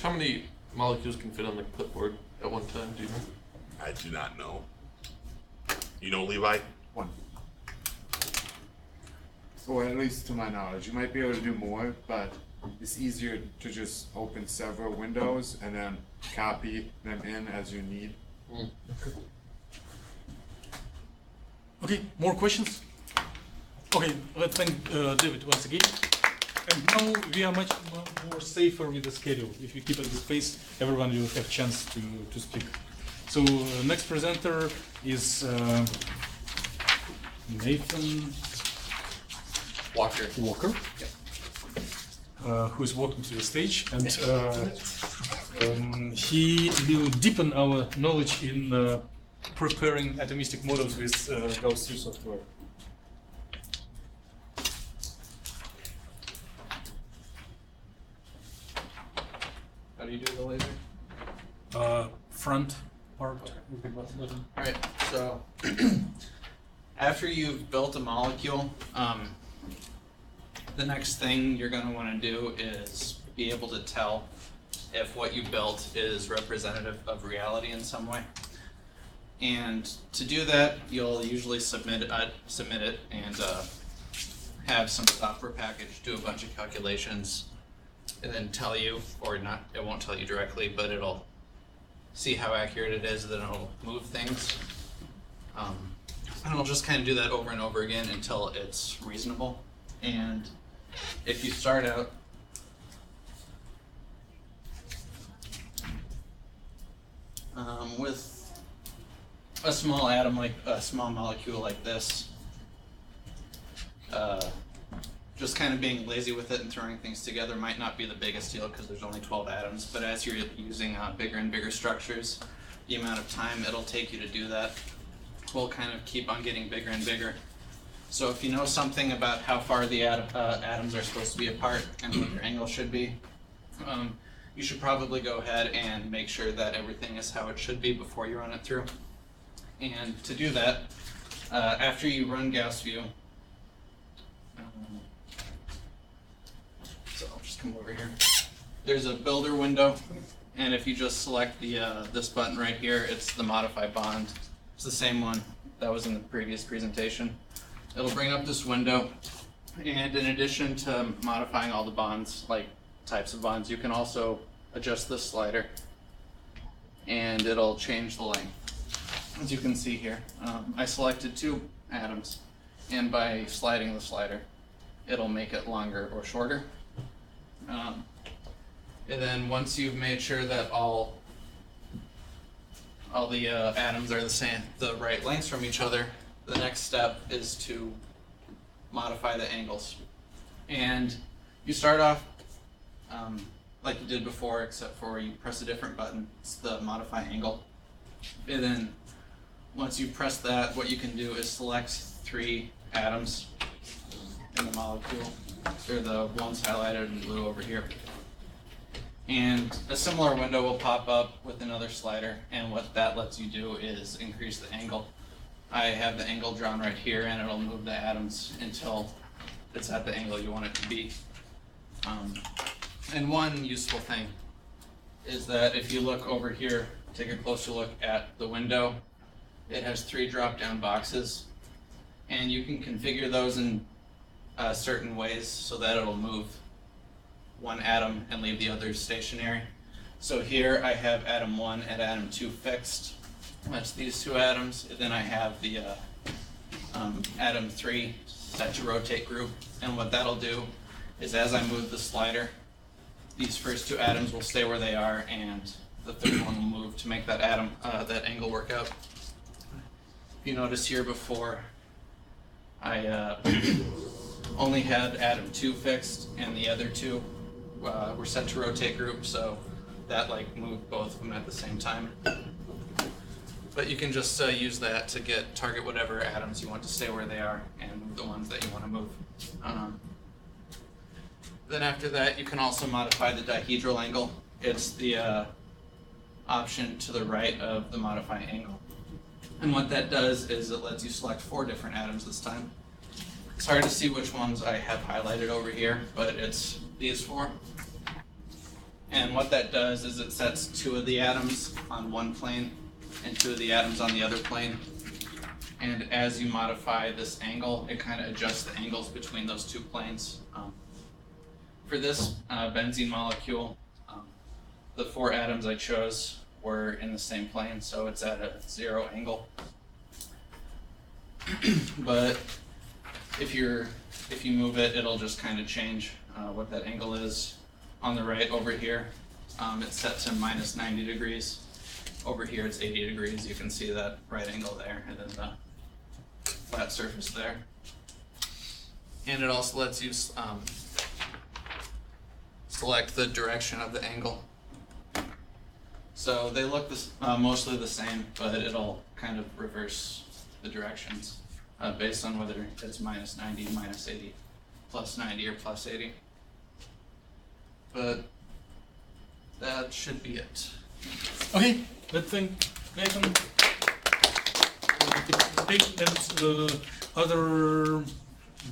How many molecules can fit on the clipboard at one time, do you know? I do not know. You know, Levi? 1. Or at least to my knowledge. You might be able to do more, but it's easier to just open several windows and then copy them in as you need. Okay, more questions? Okay, let's thank David once again. And now we are much more safer with the schedule. If you keep it this pace, everyone will have chance to speak. So next presenter is Nathan Walker. Who is walking to the stage, and he will deepen our knowledge in preparing atomistic models with gausview software. How do you do the laser? Front part with the button. Alright, so after you've built a molecule, the next thing you're going to want to do is be able to tell if what you built is representative of reality in some way. And to do that, you'll usually submit it and have some software package do a bunch of calculations and then tell you, or not, it won't tell you directly, but it'll see how accurate it is, then it'll move things. And it'll just kind of do that over and over again until it's reasonable. And if you start out with a small atom, like a small molecule like this, just kind of being lazy with it and throwing things together might not be the biggest deal because there's only 12 atoms, but as you're using bigger and bigger structures, the amount of time it'll take you to do that will kind of keep on getting bigger and bigger. So if you know something about how far the atoms are supposed to be apart and what their angle should be, you should probably go ahead and make sure that everything is how it should be before you run it through. And to do that, after you run gausview, so I'll just come over here. There's a builder window, and if you just select the this button right here, it's the modify bond. It's the same one that was in the previous presentation. It'll bring up this window, and in addition to modifying all the bonds, like types of bonds, you can also adjust this slider, and it'll change the length. As you can see here, I selected 2 atoms, and by sliding the slider, it'll make it longer or shorter. And then once you've made sure that all the atoms are the right lengths from each other, the next step is to modify the angles. And you start off like you did before, except for you press a different button. It's the modify angle. And then once you press that, what you can do is select 3 atoms in the molecule. They're the ones highlighted in blue over here. And a similar window will pop up with another slider, and what that lets you do is increase the angle. I have the angle drawn right here, and it'll move the atoms until it's at the angle you want it to be. And one useful thing is that if you look over here, take a closer look at the window, it has 3 drop-down boxes, and you can configure those in certain ways so that it'll move one atom and leave the others stationary. So here I have atom 1 and atom 2 fixed. That's these 2 atoms. And then I have the atom 3 set to rotate group. And what that'll do is as I move the slider, these first 2 atoms will stay where they are, and the third one will move to make that atom, that angle work out. If you notice here before, I only had atom 2 fixed, and the other 2 were set to rotate group, so that moved both of them at the same time. But you can just use that to target whatever atoms you want to stay where they are and move the ones that you want to move. Then after that, you can also modify the dihedral angle. It's the option to the right of the modify angle. And what that does is it lets you select 4 different atoms this time. It's hard to see which ones I have highlighted over here, but it's these 4. And what that does is it sets 2 of the atoms on one plane and 2 of the atoms on the other plane. And as you modify this angle, it kind of adjusts the angles between those 2 planes. For this benzene molecule, the 4 atoms I chose were in the same plane, so it's at a 0 angle. But if you move it, it'll just kind of change what that angle is. On the right over here, it's set to minus 90 degrees. Over here it's 80 degrees. You can see that right angle there, and then the flat surface there. And it also lets you select the direction of the angle. So they look mostly the same, but it'll kind of reverse the directions based on whether it's minus 90, minus 80, plus 90, or plus 80. But that should be it. Okay, let's thank Nathan. And other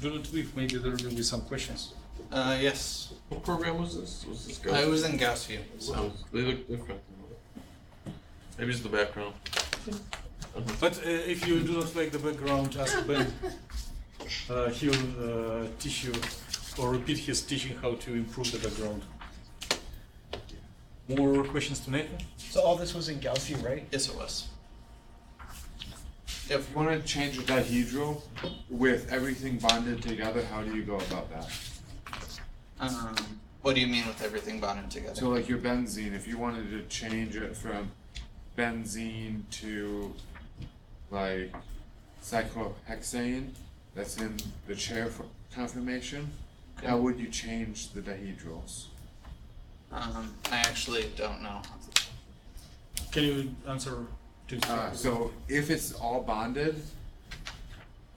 do not leave. Maybe there will be some questions. Yes. What program was this? Was this I was in gausview. So. They look different. Maybe it's the background. But if you do not like the background, ask Ben. He will teach you or repeat his teaching how to improve the background. More questions to Nathan? So all this was in Gausview, right? Yes, it was. If you want to change a dihedral with everything bonded together, how do you go about that? What do you mean with everything bonded together? So like your benzene, if you wanted to change it from benzene to like cyclohexane that's in the chair conformation, how would you change the dihedrals? I actually don't know. Can you answer to so if it's all bonded,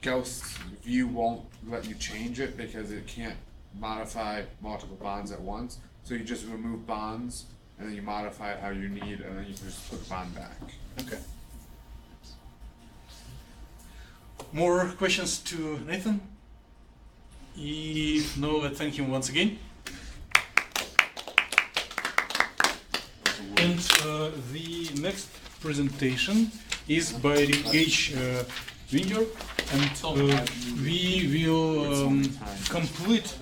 gausview won't let you change it because it can't modify multiple bonds at once. So you just remove bonds and then you modify it how you need, and then you can just put the bond back. Okay. More questions to Nathan? If no, let's thank him once again. And the next presentation is by Gage Winger, and we will complete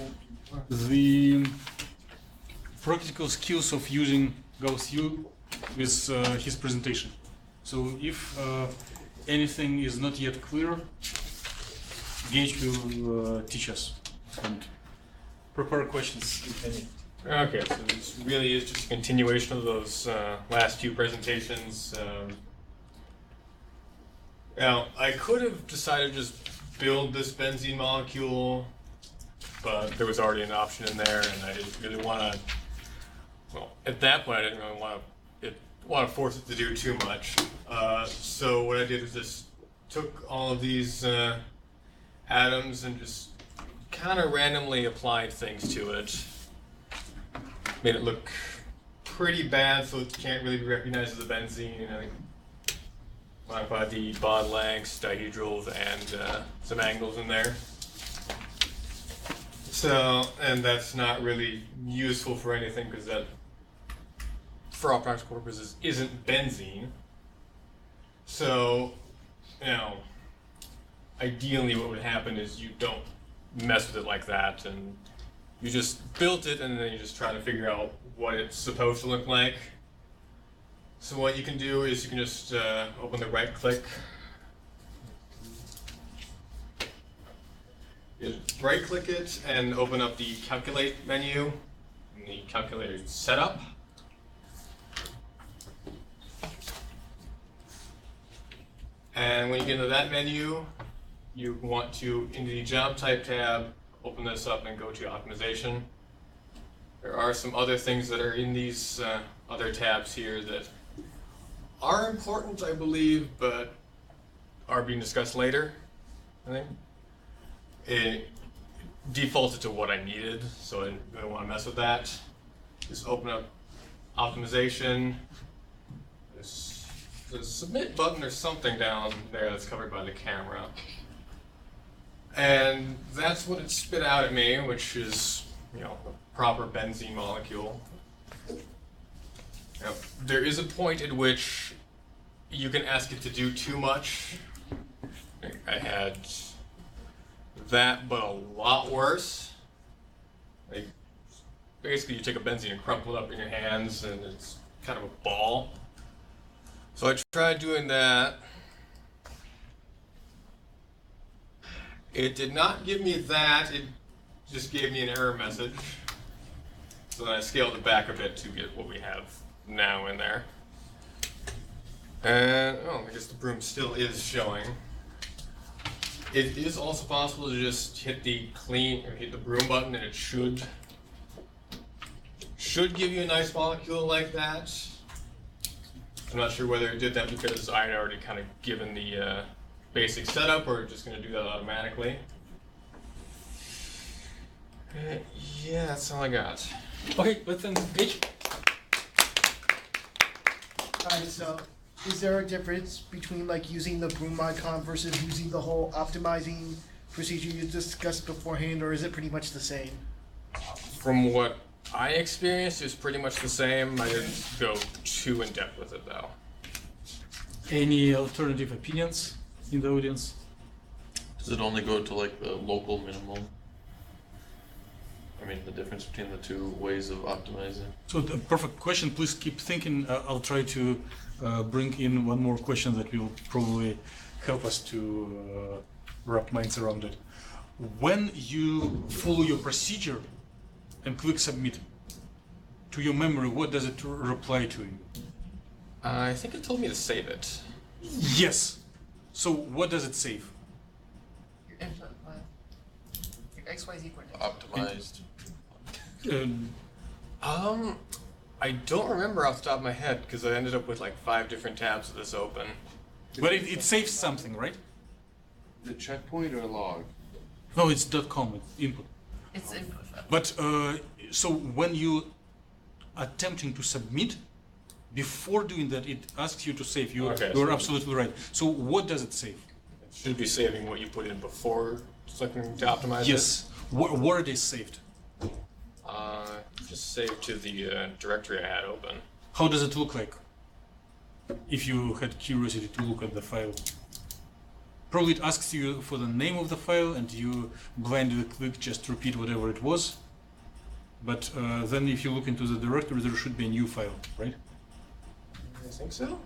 the practical skills of using gausview with his presentation. So if anything is not yet clear, Gage will teach us and prepare questions if any. Okay, so this really is just a continuation of those last few presentations. Now, I could have decided to just build this benzene molecule, but there was already an option in there, and I didn't really want to. Well, at that point, I didn't really want to force it to do too much. So what I did was just took all of these atoms and just kind of randomly applied things to it. Made it look pretty bad, so it can't really be recognized as a benzene. You know, modified the bond lengths, dihedrals, and some angles in there. So, and that's not really useful for anything because that, for all practical purposes, isn't benzene. So, you know, ideally what would happen is you don't mess with it like that, and you just built it, and then you just try to figure out what it's supposed to look like. So what you can do is you can just open the right click. You right click it and open up the calculate menu in the calculator setup. And when you get into that menu, you want to, into the job type tab, open this up and go to optimization. There are some other things that are in these other tabs here that are important, I believe, but are being discussed later, I think. It defaulted to what I needed, so I didn't really want to mess with that. Just open up optimization, the submit button or something down there that's covered by the camera. And that's what it spit out at me, which is, you know, a proper benzene molecule. Now, there is a point at which you can ask it to do too much. I had that, but a lot worse. Like, basically, you take a benzene and crumple it up in your hands, and it's kind of a ball. So I tried doing that. It did not give me that, it just gave me an error message. So then I scaled it back a bit to get what we have now in there. And, oh, I guess the broom still is showing. It is also possible to just hit the hit the broom button, and it should give you a nice molecule like that. I'm not sure whether it did that because I had already kind of given the basic setup, or just going to do that automatically. Yeah, that's all I got. Okay, let's then Gage. Alright, so is there a difference between like using the broom icon versus using the whole optimizing procedure you discussed beforehand, or is it pretty much the same? From what I experienced, it's pretty much the same. I didn't go too in depth with it though. Any alternative opinions in the audience? Does it only go to like the local minimum? I mean, the difference between the two ways of optimizing. So the perfect question. Please keep thinking. I'll try to bring in one more question that will probably help us to wrap minds around it. When you follow your procedure and click submit to your memory, what does it reply to you? I think it told me to save it. Yes. So what does it save? Your input file. Your XYZ coordinates. Optimized. I don't remember off the top of my head because I ended up with like 5 different tabs of this open. But it saves something, right? The checkpoint or log? No, it's .com, it's input. It's input file. But so when you attempting to submit, before doing that, it asks you to save. You're absolutely right. So what does it save? It should be saving what you put in before clicking to optimize it. Yes. Where it is saved? Just saved to the directory I had open. How does it look like? If you had curiosity to look at the file. Probably it asks you for the name of the file and you blindly click just to repeat whatever it was. But then if you look into the directory, there should be a new file, right? I think so.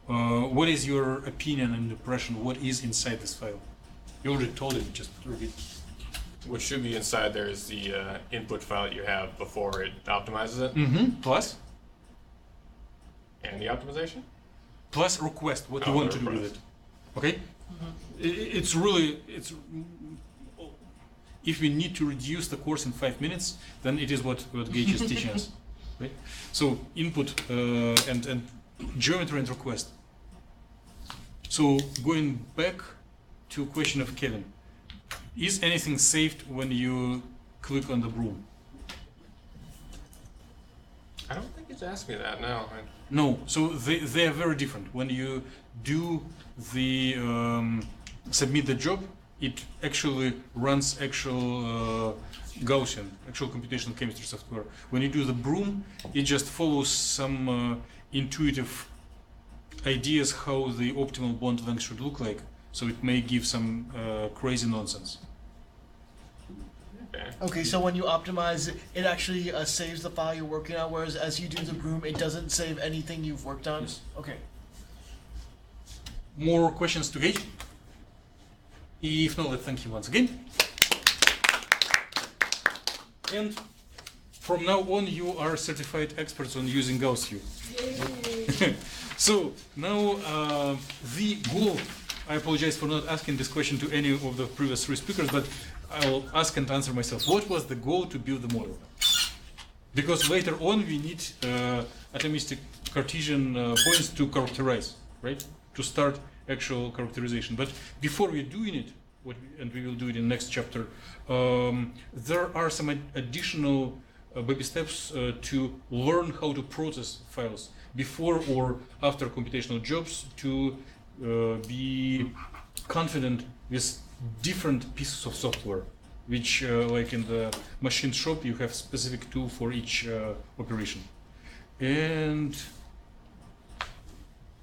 What is your opinion and impression? What is inside this file? You already told it, just repeat. What should be inside there is the input file that you have before it optimizes it. Mm-hmm. Plus? And the optimization? Plus request, what you want to do with it. Okay? It's really, if we need to reduce the course in 5 minutes, then it is what Gage is teaching us. Right? So input and geometry and request. So going back to question of Kevin, is anything saved when you click on the broom? I don't think it's asked me that, no. No, so they are very different. When you do the submit the job, it actually runs actual Gaussian, actual computational chemistry software. When you do the broom, it just follows some intuitive ideas how the optimal bond length should look like. So it may give some crazy nonsense. Okay, so when you optimize it, it actually saves the file you're working on, whereas as you do the broom, it doesn't save anything you've worked on? Yes. Okay. More questions to Gage? If not, let's thank you once again. And from now on, you are certified experts on using gausview. So now the goal, I apologize for not asking this question to any of the previous 3 speakers, but I'll ask and answer myself. What was the goal to build the model? Because later on we need atomistic Cartesian points to characterize, right? To start actual characterization. But before we're doing it, and we will do it in the next chapter, there are some additional baby steps to learn how to process files before or after computational jobs, to be confident with different pieces of software, which like in the machine shop you have specific tool for each operation. And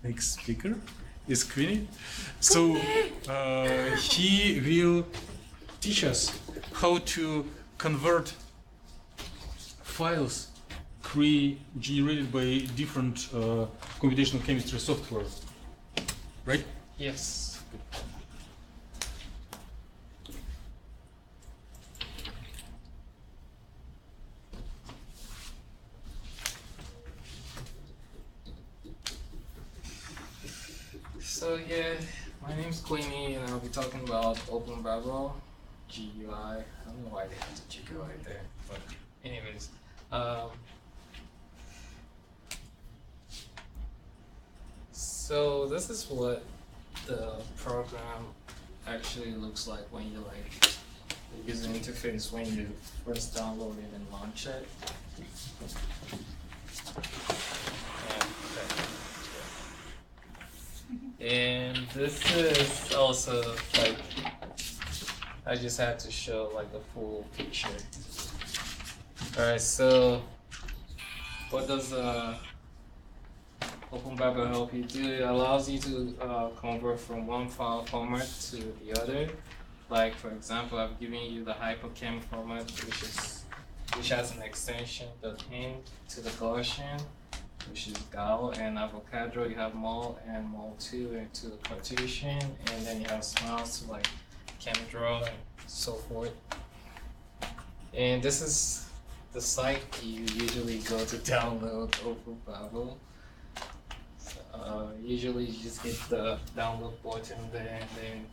next speaker is Kweeni. So he will teach us how to convert files generated by different computational chemistry software, right? Yes. So yeah, my name's Kweeni, and I'll be talking about Open BABEL, GUI. I don't know why they have the GUI there, but anyways. So this is what the program actually looks like when you the user interface when you first download it and launch it. And this is also I just had to show the full picture. Alright, so what does Open BABEL help you do? It allows you to convert from one file format to the other. Like for example, I've given you the Hyperchem format, which has an extension, the hint to the Gaussian, which is GAU, and Avogadro you have MoL and MoL2 into the Cartesian, and then you have smiles to ChemDraw and so forth. And this is the site you usually go to download Open BABEL. Usually you just hit the download button there, and then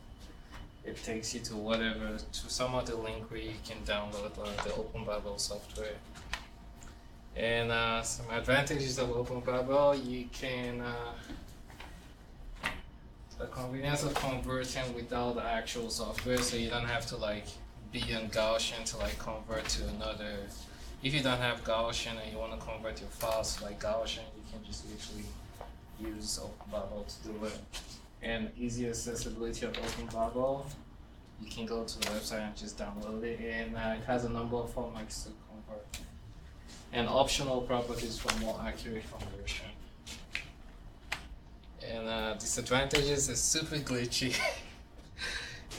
it takes you to some other link where you can download the Open BABEL software. And some advantages of Open BABEL, you can the convenience of converting without the actual software, so you don't have to be on Gaussian to convert to another. If you don't have Gaussian and you want to convert your files to Gaussian, you can just literally use Open BABEL to do it. And easy accessibility of Open BABEL, you can go to the website and just download it, and it has a number of formats to convert. And optional properties for more accurate conversion. And disadvantages is super glitchy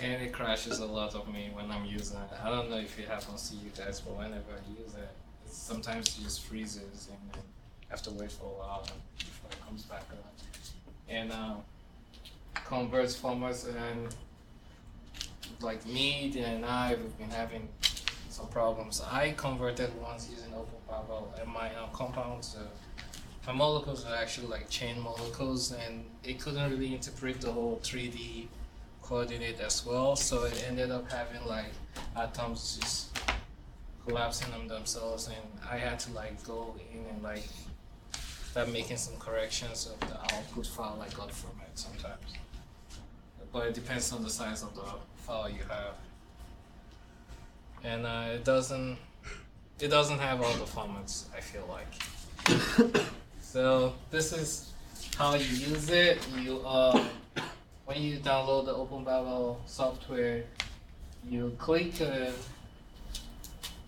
and it crashes a lot of me when I'm using it. I don't know if it happens to you guys, but whenever I use it, sometimes it just freezes and then I have to wait for a while before it comes back on. And converts formats, and me and we've been having some problems. I converted once using Open BABEL, and my compounds, my molecules are actually chain molecules, and it couldn't really interpret the whole 3D coordinate as well, so it ended up having atoms just collapsing on themselves, and I had to go in and start making some corrections of the output file I got from it sometimes. But it depends on the size of the file you have. And it doesn't have all the formats, I feel like. So this is how you use it. You when you download the Open BABEL software, you click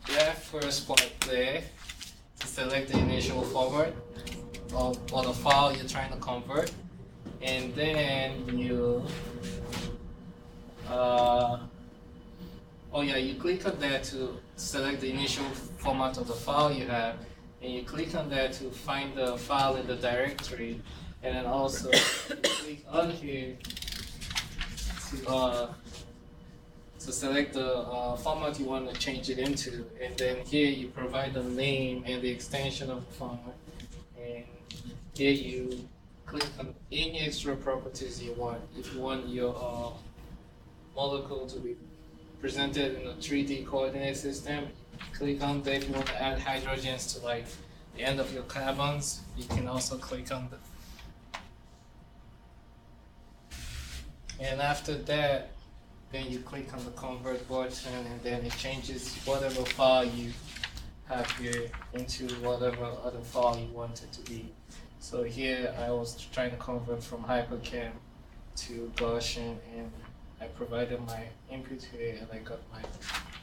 that first part there to select the initial format of the file you're trying to convert, and then you you click on that to select the initial format of the file you have, and you click on that to find the file in the directory, and then also click on here to select the format you want to change it into, and then here you provide the name and the extension of the format, and here you click on any extra properties you want. If you want your molecule to be presented in a 3D coordinate system, click on that. If you want to add hydrogens to the end of your carbons, you can also click on that. And after that, then you click on the convert button, and then it changes whatever file you have here into whatever other file you want it to be. So here I was trying to convert from Hyperchem to Gaussian, and I provided my input here and I got my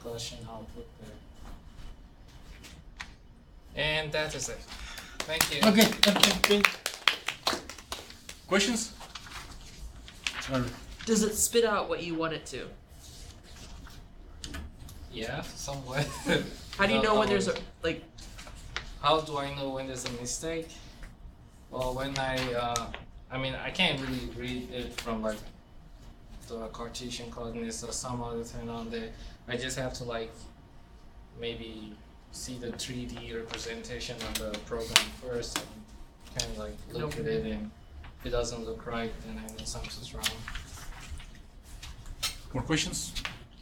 Gaussian output there. And that is it. Thank you. Okay. Questions? Sorry. Does it spit out what you want it to? Yeah, somewhat. How do you know when there's a, like, How do I know when there's a mistake? Well, when I mean, I can't really read it from like the Cartesian coordinates or some other thing on there. I just have to like maybe see the 3D representation of the program first and kind of like look at it, and if it doesn't look right, then I know something's wrong. More questions?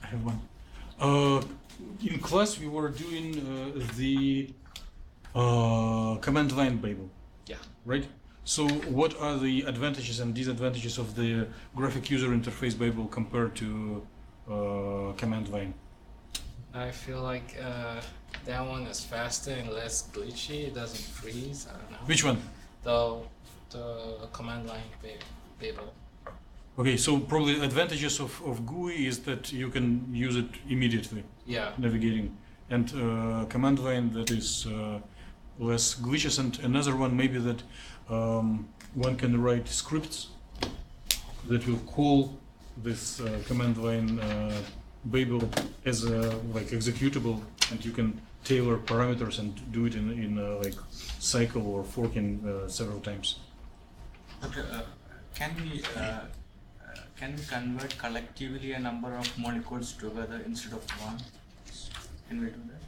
I have one. In class, we were doing the command line Babel. Yeah. Right? So what are the advantages and disadvantages of the graphic user interface Babel compared to command line? I feel like that one is faster and less glitchy. It doesn't freeze. I don't know. Which one? The command line Babel. Okay, so probably advantages of GUI is that you can use it immediately. Yeah. Navigating, and command line that is less glitches, and another one maybe that one can write scripts that will call this command line Babel as a like executable, and you can tailor parameters and do it in like cycle or forking several times. Okay, can we convert collectively a number of molecules together instead of one? Can we do that?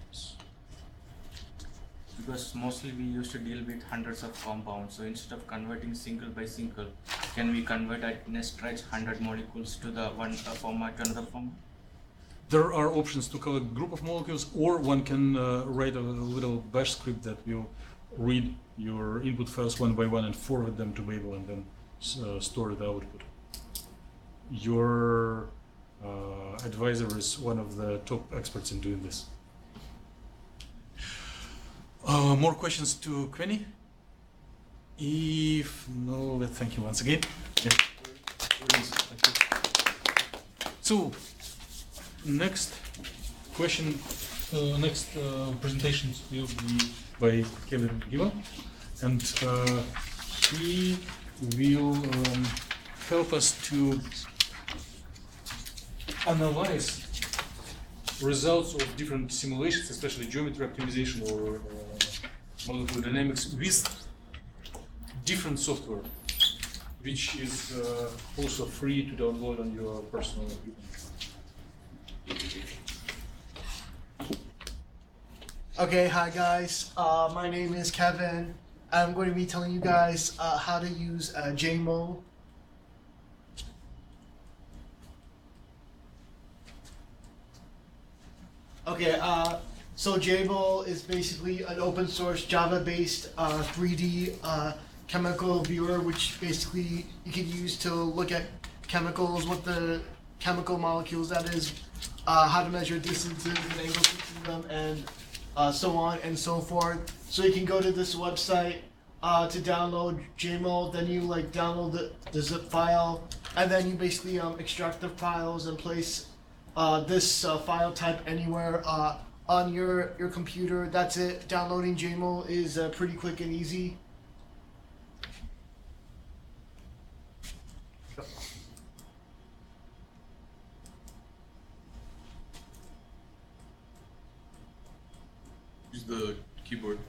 Because mostly we used to deal with hundreds of compounds, so instead of converting single by single, can we convert in a stretch 100 molecules to the one format to another format? There are options to collect group of molecules, or one can write a little bash script that will read your input files one by one and forward them to Babel and then store the output. Your advisor is one of the top experts in doing this. More questions to Kweeni? If no, thank you once again. Yeah. So, next question, next presentations will be by Kevin Gima, and he will help us to analyze results of different simulations, especially geometry optimization or molecular dynamics, with different software, which is also free to download on your personal computer. Okay, hi guys. My name is Kevin. I'm going to be telling you guys how to use JMOL. Okay, so JMOL is basically an open source Java-based 3D chemical viewer, which basically you can use to look at chemicals, what the chemical molecules that is, how to measure distances and angles between them, and so on and so forth. So you can go to this website to download JMOL, then you like download the zip file, and then you basically extract the files and place this file type anywhere on your computer. That's it. Downloading JMOL is pretty quick and easy. Use the keyboard.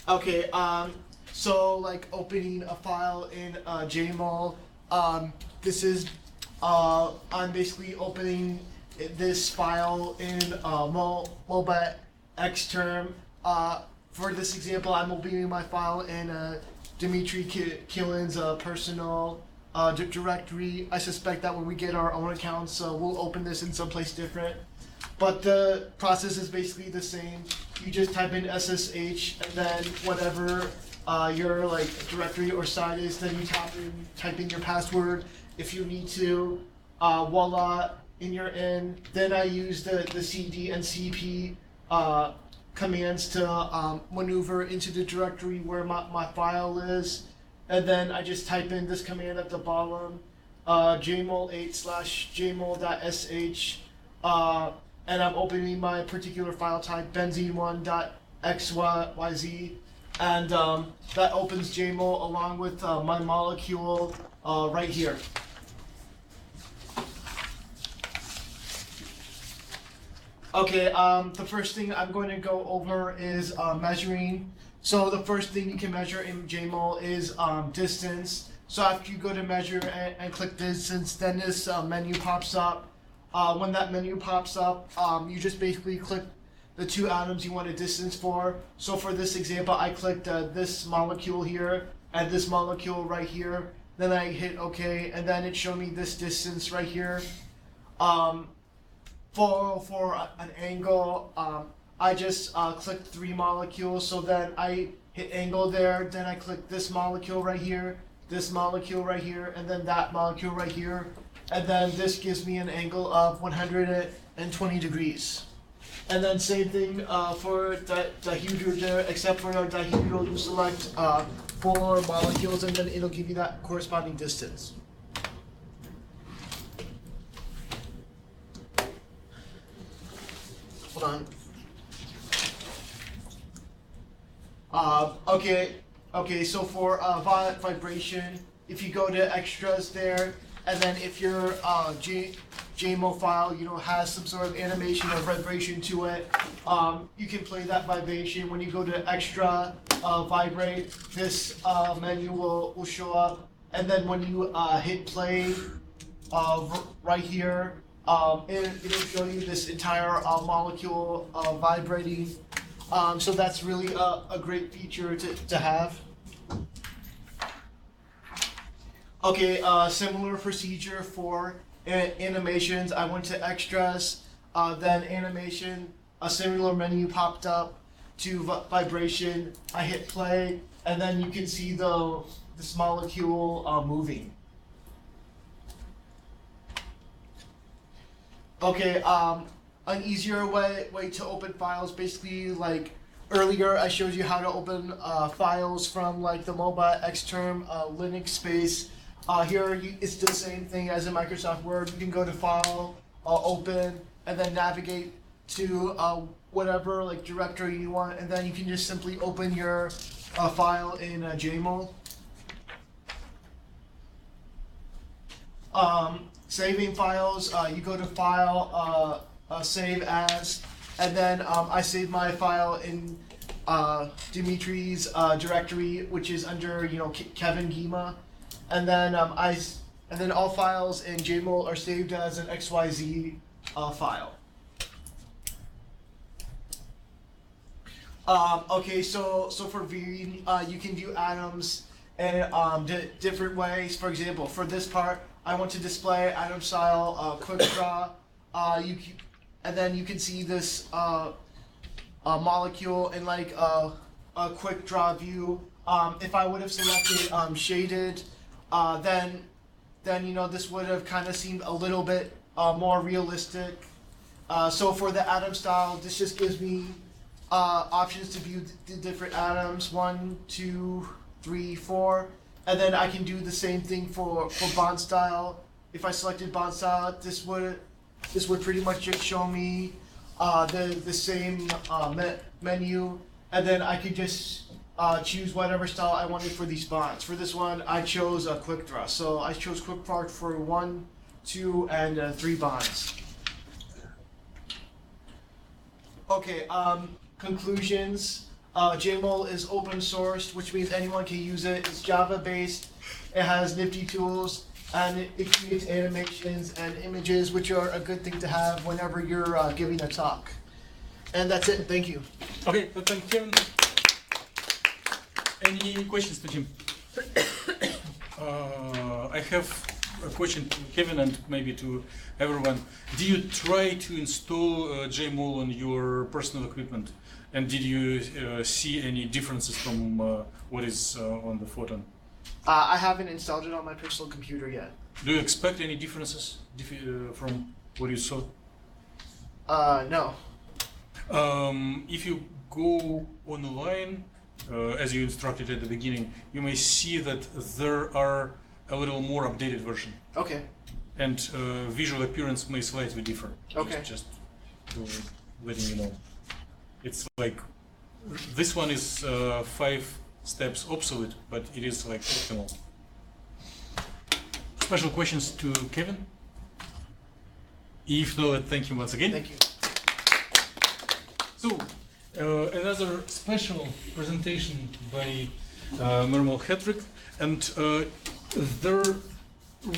Okay, so like opening a file in JMOL, this is, I'm basically opening this file in MobaXterm. For this example, I'm opening my file in Dmitry Kilin's personal directory. I suspect that when we get our own accounts, we'll open this in someplace different. But the process is basically the same. You just type in SSH, and then whatever your like directory or site is, then you type in your password, if you need to. Voila, and you're in. Then I use the CD and CP commands to maneuver into the directory where my file is. And then I just type in this command at the bottom, jmol8/jmol.sh, and I'm opening my particular file type, benzene1.xyz, and that opens JMOL along with my molecule right here. Okay, the first thing I'm going to go over is measuring. So the first thing you can measure in JMOL is distance. So after you go to measure and click distance, then this menu pops up. When that menu pops up, you just basically click the two atoms you want a distance for. So for this example, I clicked this molecule here and this molecule right here. Then I hit OK, and then it showed me this distance right here. For an angle, I just clicked 3 molecules, so then I hit angle there, then I click this molecule right here, this molecule right here, and then that molecule right here, and then this gives me an angle of 120 degrees. And then same thing for dihedral there, except for dihedral, you select 4 molecules, and then it'll give you that corresponding distance. Hold on. Okay, so for vibration, if you go to extras there, and then if your JMOL file, has some sort of animation or vibration to it, you can play that vibration. When you go to extra, vibrate, this menu will show up, and then when you hit play right here, it'll show you this entire molecule vibrating. So that's really a great feature to have. Okay, similar procedure for animations. I went to extras, then animation, a similar menu popped up to vibration. I hit play, and then you can see this molecule moving. Okay, an easier way to open files, basically like earlier I showed you how to open files from like the MobaXterm Linux space. Here it's the same thing as in Microsoft Word. You can go to File, Open, and then navigate to whatever like directory you want, and then you can just simply open your file in JMOL. Saving files, you go to File, Save As, and then I save my file in Dimitri's directory, which is under Kevin Gima, and then all files in JMOL are saved as an XYZ file. Okay, so for viewing, you can view atoms in different ways. For example, for this part, I want to display atom style quick draw. And then you can see this molecule in like a quick draw view. If I would have selected shaded, then this would have kind of seemed a little bit more realistic. So for the atom style, this just gives me options to view the different atoms, 1, 2, 3, 4, and then I can do the same thing for bond style. If I selected bond style, this would pretty much just show me the same menu, and then I could just choose whatever style I wanted for these bonds. For this one, I chose a quick draw, so I chose quick draw for 1, 2, and 3 bonds. Okay, conclusions. JMOL is open sourced, which means anyone can use it. It's Java based. It has nifty tools, and it creates animations and images, which are a good thing to have whenever you're giving a talk. And that's it. Thank you. Okay, thank you. Any questions to Jim? I have a question to Kevin and maybe to everyone. Did you try to install JMOL on your personal equipment? And did you see any differences from what is on the photon? I haven't installed it on my personal computer yet. Do you expect any differences from what you saw? No. If you go online, as you instructed at the beginning, you may see that there are a little more updated version. Okay. And visual appearance may slightly differ. Okay. Just to letting you know. It's like, this one is 5 steps obsolete, but it is like optimal. Special questions to Kevin? If not, thank you once again. Thank you. So, another special presentation by Marymal Hedrick, and there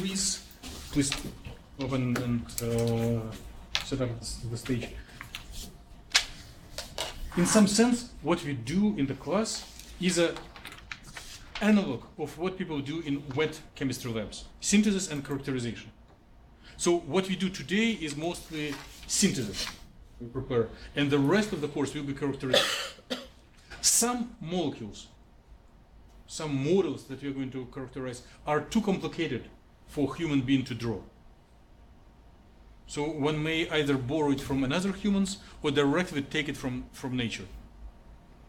is, please open and set up the stage. In some sense, what we do in the class is an analog of what people do in wet chemistry labs, synthesis and characterization. So what we do today is mostly synthesis. We prepare, and the rest of the course will be characterization. Some molecules, some models that we are going to characterize are too complicated for human being to draw. So one may either borrow it from another humans or directly take it from nature.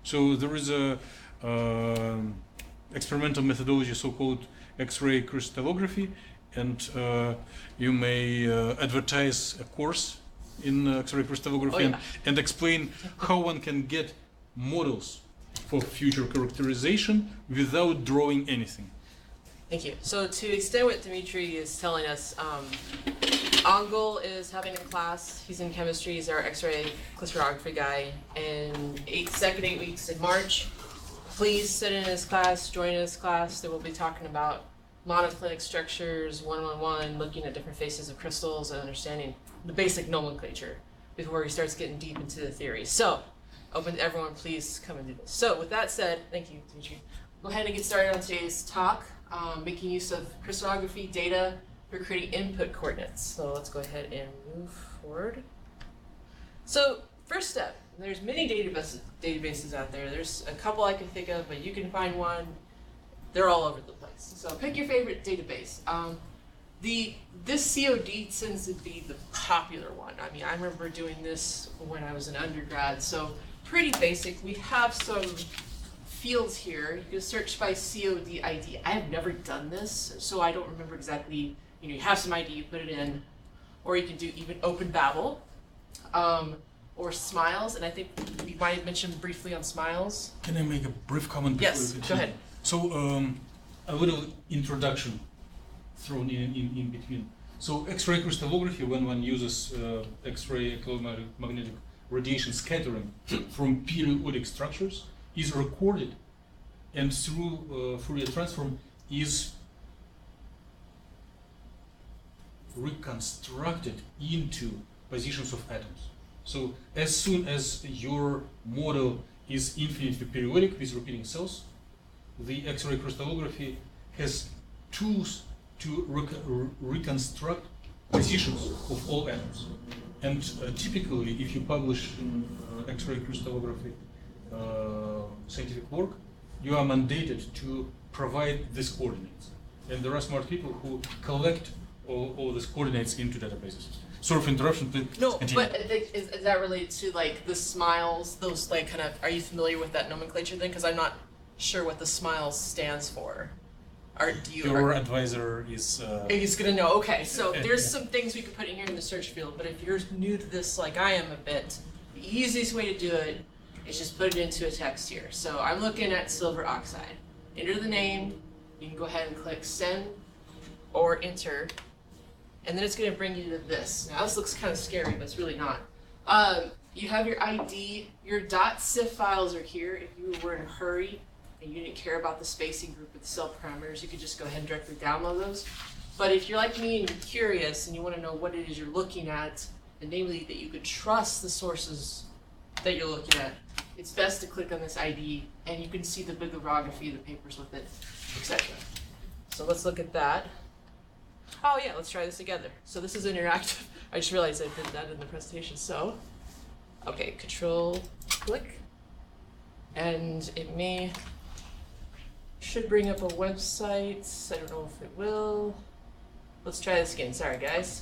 So there is a experimental methodology, so-called X-ray crystallography, and you may advertise a course in X-ray crystallography and explain how one can get models for future characterization without drawing anything. Thank you. So to extend what Dimitri is telling us, Angel is having a class. He's in chemistry. He's our X-ray crystallography guy. And second 8 weeks in March, please sit in his class, join his class. They will be talking about monoclinic structures, one-on-one, looking at different faces of crystals and understanding the basic nomenclature before he starts getting deep into the theory. So, open to everyone, please come and do this. So, with that said, thank you, Dimitri. Go ahead and get started on today's talk, making use of crystallography data for creating input coordinates. So, let's go ahead and move forward. So, first step, there's many databases out there. There's a couple I can think of, but you can find one. They're all over the place. So, pick your favorite database. This COD tends to be the popular one. I mean, I remember doing this when I was an undergrad, so pretty basic. We have some fields here. You can search by COD ID. I have never done this, so I don't remember exactly, you have some ID, you put it in, or you can do even Open BABEL, or Smiles, and I think you might have mentioned briefly on Smiles. Can I make a brief comment? Yes, go ahead. So, a little introduction thrown in between. So X-ray crystallography, when one uses X-ray electromagnetic radiation scattering from periodic structures, is recorded and through Fourier transform is reconstructed into positions of atoms. So as soon as your model is infinitely periodic with repeating cells, the X-ray crystallography has tools to reconstruct positions of all atoms. And typically, if you publish in X-ray crystallography scientific work, you are mandated to provide these coordinates. And there are smart people who collect all these coordinates into databases. Sort of interruption, please. No, continue. but is that related to like the Smiles, those like kind of, are you familiar with that nomenclature then? Because I'm not sure what the Smiles stands for. Your advisor is... He's gonna know, okay, so there's some things we could put in here in the search field, but if you're new to this like I am a bit, the easiest way to do it is just put it into a text here. So I'm looking at silver oxide. Enter the name, you can go ahead and click send or enter, and then it's gonna bring you to this. Now this looks kind of scary, but it's really not. You have your ID, your .cif files are here. If you were in a hurry, and you didn't care about the spacing group with the cell parameters, you could just go ahead and directly download those. But if you're like me and you're curious and you want to know what it is you're looking at, and namely that you could trust the sources that you're looking at, it's best to click on this ID and you can see the bibliography, the papers with it, etc. So let's look at that. Oh yeah, let's try this together. So this is interactive. I just realized I did that in the presentation. So, okay, control click, and it should bring up a website. I don't know if it will. let's try this again. Sorry, guys.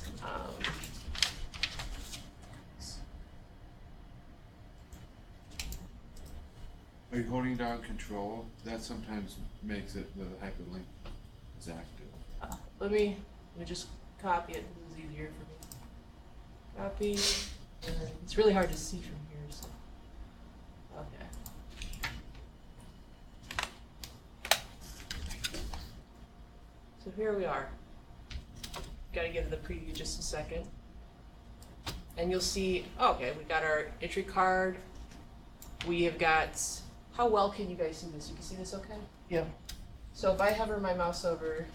Are you holding down control? That sometimes makes it the hyperlink is active. Let me just copy it. This is easier for me. Copy. And it's really hard to see from here. So. Okay. So here we are. Gotta get to the preview just a second. And you'll see, oh, okay, we got our entry card. We have got, how well can you guys see this? You can see this okay? Yeah. So if I hover my mouse over,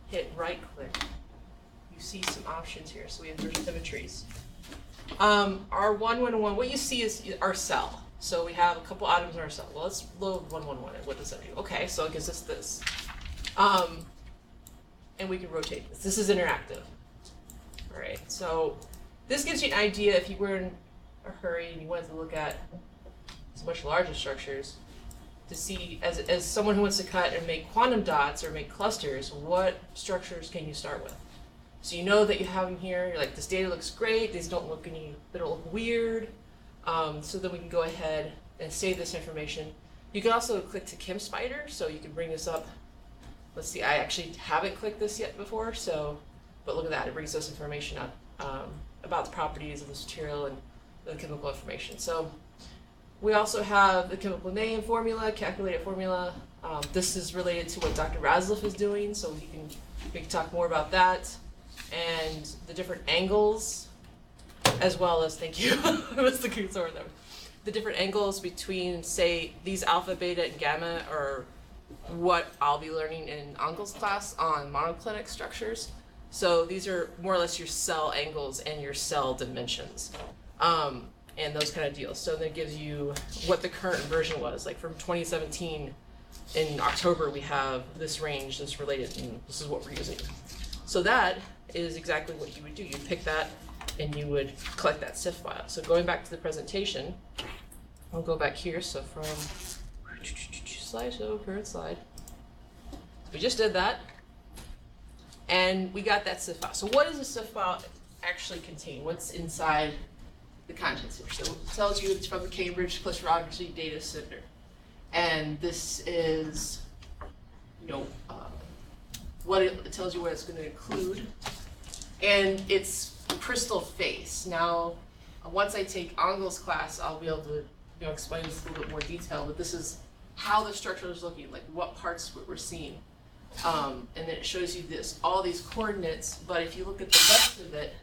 hit right click, you see some options here. So we have different symmetries. Our 111, what you see is our cell. So we have a couple atoms in our cell. Well, let's load 111. What does that do? Okay, so it gives us this. And we can rotate this. This is interactive. All right, so this gives you an idea if you were in a hurry and you wanted to look at some much larger structures to see, as someone who wants to cut and make quantum dots or make clusters, what structures can you start with? So you know that you have them here. You're like, this data looks great. These don't look they don't look weird. So then we can go ahead and save this information. You can also click to ChemSpider, so you can bring this up. Let's see, I actually haven't clicked this yet before, but look at that, it brings this information up about the properties of this material and the chemical information. So we also have the chemical name formula, calculated formula. This is related to what Dr. Razloff is doing, so we can talk more about that. And the different angles, as well as, thank you, I was looking for them. The different angles between, say, these alpha, beta, and gamma are what I'll be learning in Angel's class on monoclinic structures. So these are more or less your cell angles and your cell dimensions, and those kind of deals. So that gives you what the current version was. Like from 2017, in October, we have this range that's related, and this is what we're using. So that is exactly what you would do. You'd pick that, and you would collect that CIF file. So going back to the presentation, I'll go back here. So from slideshow, current slide. We just did that, and we got that CIF file. So what does a CIF file actually contain? What's inside the contents here? So it tells you it's from the Cambridge Crystallography Data Center, and this is, what it tells you what it's going to include, and it's crystal face. Now, once I take Angel's class, I'll be able to explain this in a little bit more detail. But this is how the structure is looking, like what parts we're seeing. And then it shows you all these coordinates, but if you look at the rest of it,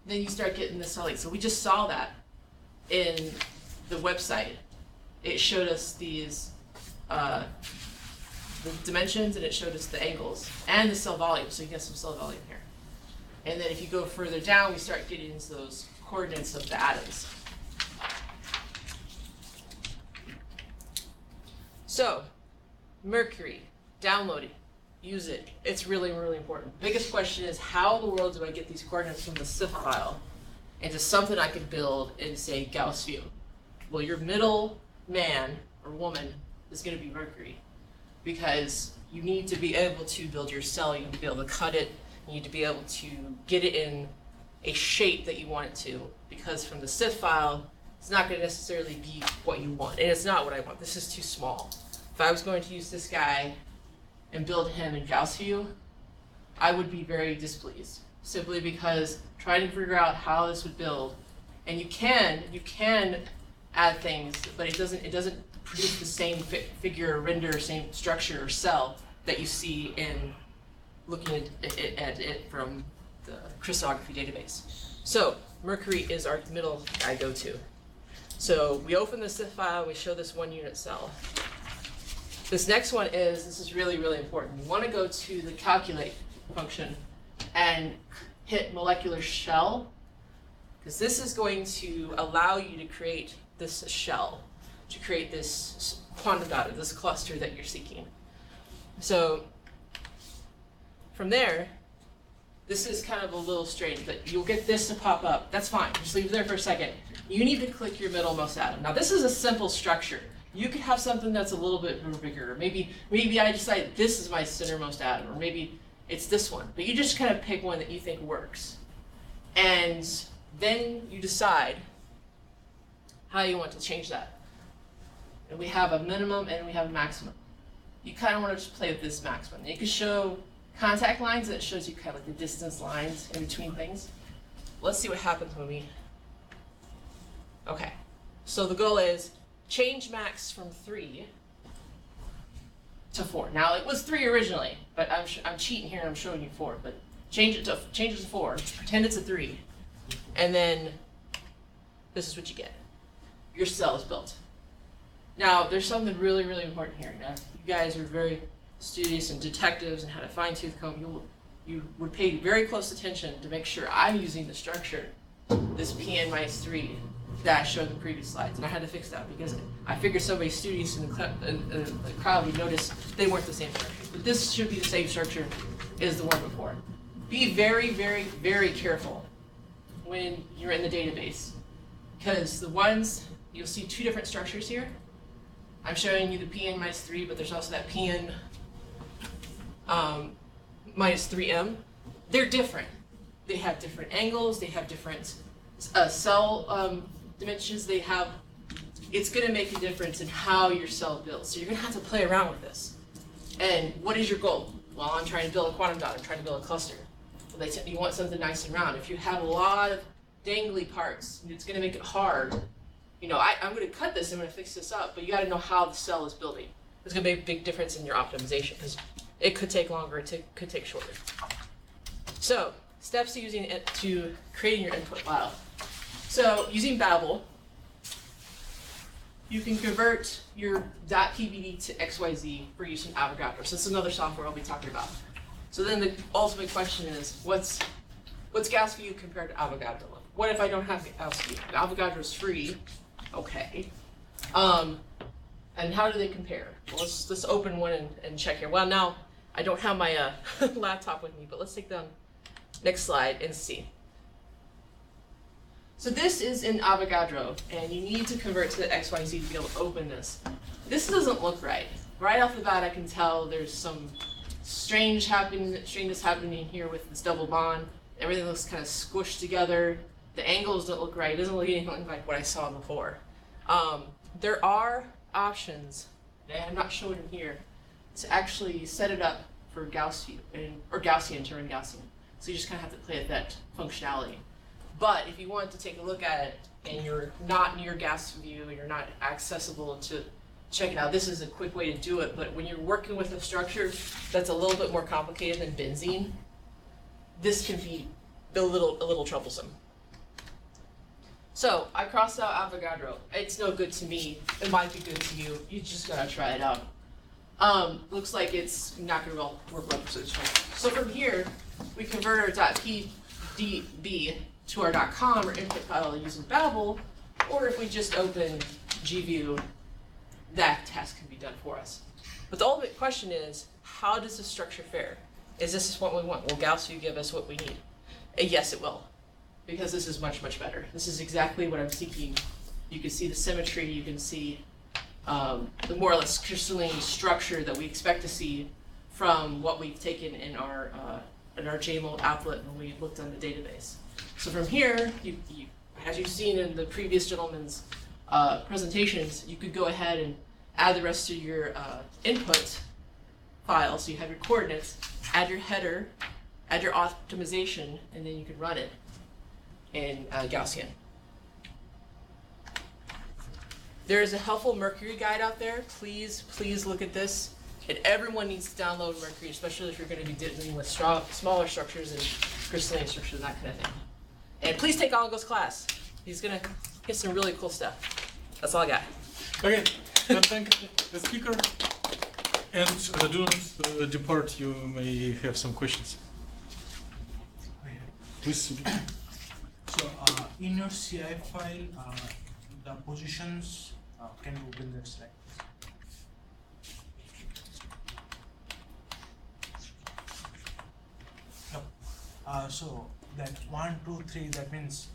then you start getting this solid. So we just saw that in the website. It showed us these the dimensions, and it showed us the angles and the cell volume, so you get some cell volume here. And then if you go further down, we start getting into those coordinates of the atoms. So, mercury, download it, use it. It's really, really important. Biggest question is, how in the world do I get these coordinates from the CIF file into something I can build in, say, gausview? Well, your middle man or woman is going to be mercury, because you need to be able to build your cell, you need to be able to cut it, you need to be able to get it in a shape that you want it to, because from the CIF file, it's not going to necessarily be what you want, and it's not what I want. This is too small. If I was going to use this guy and build him in gausview, I would be very displeased, simply because trying to figure out how this would build, and you can add things, but it doesn't produce the same figure, render, same structure or cell that you see in looking at it from the crystallography database. So mercury is our middle guy go-to. So we open the CIF file, we show this 1 unit cell. This next one this is really, really important. You want to go to the calculate function and hit molecular shell, because this is going to allow you to create this shell, to create this quantum dot, this cluster that you're seeking. So from there, this is kind of a little strange, but you'll get this to pop up. That's fine, just leave it there for a second. You need to click your middlemost atom. Now this is a simple structure. You could have something that's a little bit bigger. Maybe I decide this is my centermost atom, or maybe it's this one. But you just kind of pick one that you think works. And then you decide how you want to change that. And we have a minimum and we have a maximum. You kind of want to just play with this maximum. You can show contact lines, that shows you kind of like the distance lines in between things. Let's see what happens when we, okay. So the goal is change max from 3 to 4. Now it was 3 originally, but I'm cheating here and I'm showing you 4, but change it to 4, pretend it's a 3, and then this is what you get. Your cell is built. Now there's something really, really important here. Now you guys are very studious and detectives and how to fine tooth comb. You would pay very close attention to make sure I'm using the structure, this PN-3 that I showed in the previous slides, and I had to fix that because I figured somebody studious in the crowd would notice they weren't the same structure. But this should be the same structure as the one before. Be very, very, very careful when you're in the database, because the ones, you'll see 2 different structures here. I'm showing you the PN-3, but there's also that PN -3M. They're different. They have different angles, they have different cell dimensions, it's gonna make a difference in how your cell builds. So you're gonna have to play around with this. And what is your goal? Well, I'm trying to build a quantum dot, I'm trying to build a cluster. Well, you want something nice and round. If you have a lot of dangly parts, it's gonna make it hard. You know, I'm gonna cut this, I'm gonna fix this up, but you gotta know how the cell is building. It's gonna make a big difference in your optimization, because it could take longer, could take shorter. So, steps to creating your input file. So, using BABEL, you can convert your .pbd to XYZ for use in Avogadro. So this is another software I'll be talking about. So then the ultimate question is, what's gausview compared to Avogadro? What if I don't have gausview? Avogadro is free, okay. And how do they compare? Well, let's open one and check here. Well, now I don't have my laptop with me, but let's take the next slide and see. So this is in Avogadro, and you need to convert to the XYZ to be able to open this. This doesn't look right. Right off the bat, I can tell there's some strangeness happening here with this double bond. Everything looks kind of squished together. The angles don't look right. It doesn't look anything like what I saw before. There are options, and I'm not showing them here, to actually set it up for gausview, or Gaussian to run Gaussian. So you just kind of have to play with that functionality. But if you want to take a look at it and you're not near gausview and you're not accessible to check it out, this is a quick way to do it. But when you're working with a structure that's a little bit more complicated than benzene, this can be a little troublesome. So I crossed out Avogadro. It's no good to me. It might be good to you. You just gotta try it out. Looks like it's not gonna work well for this one. So from here, we convert our .pdb to our .com or input file using BABEL, or if we just open GView, that task can be done for us. But the ultimate question is, how does this structure fare? Is this what we want? Will gausview give us what we need? Yes, it will, because this is much, much better. This is exactly what I'm seeking. You can see the symmetry, you can see the more or less crystalline structure that we expect to see from what we've taken in our JMOL applet when we looked on the database. So from here, as you've seen in the previous gentleman's presentations, you could go ahead and add the rest of your input file. So you have your coordinates, add your header, add your optimization, and then you could run it in Gaussian. There is a helpful Mercury guide out there. Please look at this. And everyone needs to download Mercury, especially if you're going to be dealing with smaller structures and crystalline structures and that kind of thing. And please take Ongo's class. He's going to get some really cool stuff. That's all I got. Okay, then thank the speaker. And do not depart, you may have some questions. Please. So in your CI file, the positions, can you open that slide? So that 1, 2, 3, that means,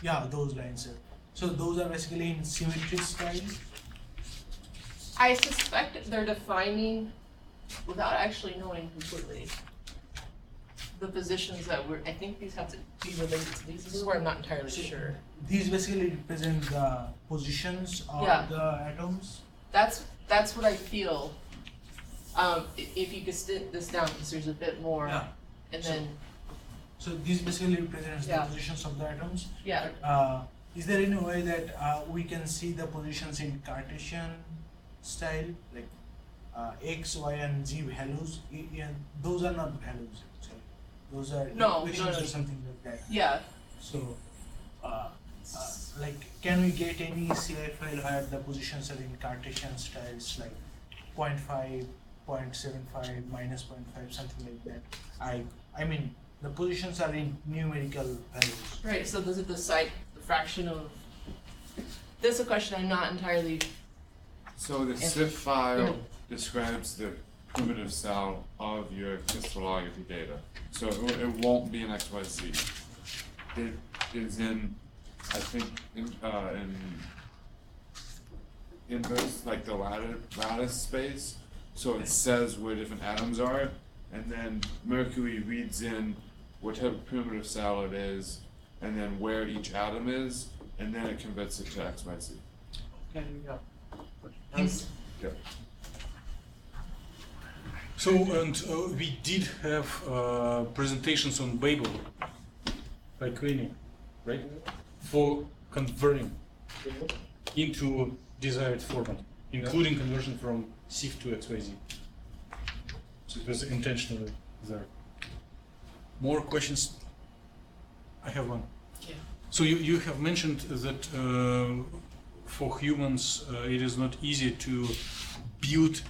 yeah, those lines. So those are basically in symmetry style. I suspect they're defining without actually knowing completely the positions that we're, I think these have to be related to these. This is where I'm not entirely sure. These basically represent the positions of Yeah. the atoms. That's what I feel. If you could sit this down, because there's a bit more, Yeah. and then So these basically represents Yeah. the positions of the atoms. yeah. Is there any way that we can see the positions in Cartesian style, like x, y, and z values? Those are not values. Sorry. Those are No, equations no. or something like that. Yeah. So, like, can we get any CI file where the positions are in Cartesian styles, like 0.5, 0.75, minus 0.5, something like that? I mean, the positions are in numerical values. Right. So those are the fraction of. This is a question I'm not entirely. So the CIF file describes the primitive cell of your crystallography data. So it won't be in XYZ. It is in, I think, in those, like the lattice space. So it says where different atoms are, and then Mercury reads in what type of primitive cell it is, and then where each atom is, and then it converts it to XYZ. Okay, yeah. Yeah. So, and we did have presentations on BABEL by Kweeni, right? For converting into desired format, including conversion from CIF to XYZ. So it was intentionally there. More questions? I have one. Yeah. So you have mentioned that for humans it is not easy to build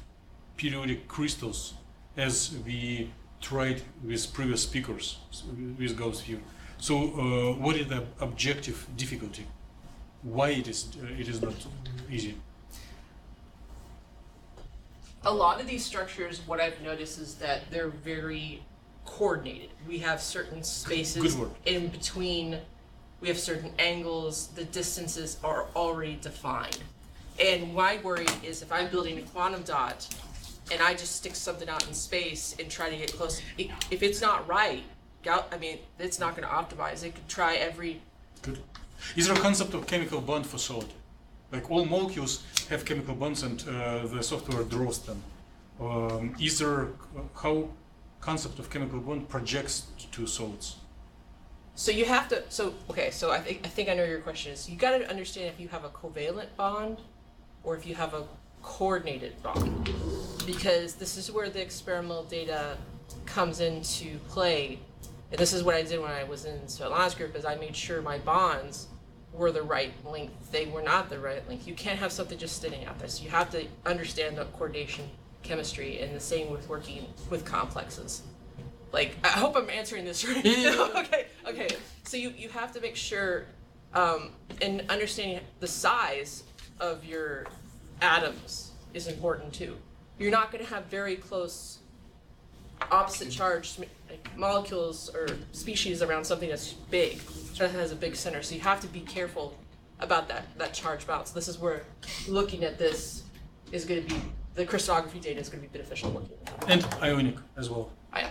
periodic crystals as we tried with previous speakers with gausview. So what is the objective difficulty? Why it is not easy? A lot of these structures, what I've noticed is that they're very coordinated. We have certain spaces in between, we have certain angles, the distances are already defined. And my worry is if I'm building a quantum dot and I just stick something out in space and try to get close, if it's not right, I mean, it's not going to optimize. It could try every... Good. Is there a concept of chemical bond for solid? Like all molecules have chemical bonds and the software draws them. Is there how concept of chemical bond projects to solids? So you have to, okay, so I think I know your question is, you got to understand if you have a covalent bond or if you have a coordinated bond. Because this is where the experimental data comes into play. And this is what I did when I was in Svetlana's group, is I made sure my bonds were the right length. They were not the right length. You can't have something just sitting out there. So you have to understand the coordination chemistry, and the same with working with complexes. Like, I hope I'm answering this right. Okay. So you have to make sure, and understanding the size of your atoms is important too. You're not going to have very close opposite charged molecules or species around something that's big, that has a big center. So you have to be careful about that charge balance. This is where looking at this is going to be, the crystallography data is going to be beneficial looking at. And ionic as well. Ion.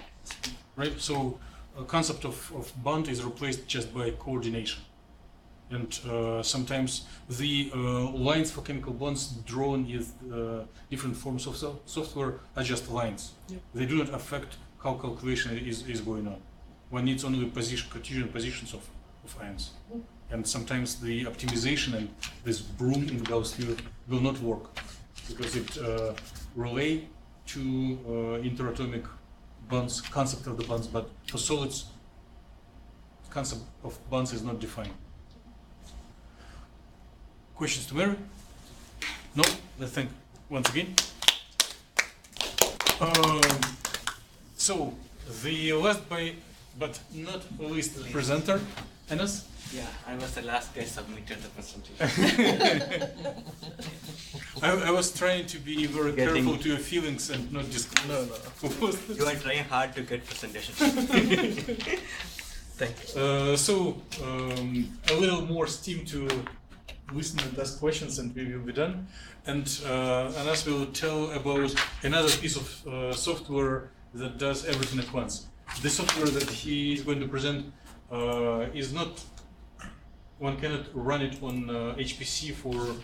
Right? So a concept of bond is replaced just by coordination. And sometimes the lines for chemical bonds drawn with different forms of software are just lines. Yep. They do not affect how calculation is going on. One needs only Cartesian positions of ions. And sometimes the optimization and this broom in gausview will not work because it relay to interatomic bonds, concept of the bonds, but for solids, concept of bonds is not defined. Questions to Mary? No? Let's think once again. So, the last but not least presenter, Anas? Yeah, I was the last guy submitted the presentation. I was trying to be very careful to your feelings and not just... No. You are trying hard to get presentation. Thank you. So, a little more steam to listen and ask questions, and we will be done. And Anas will tell about another piece of software that does everything at once. The software that he is going to present is not, one cannot run it on HPC for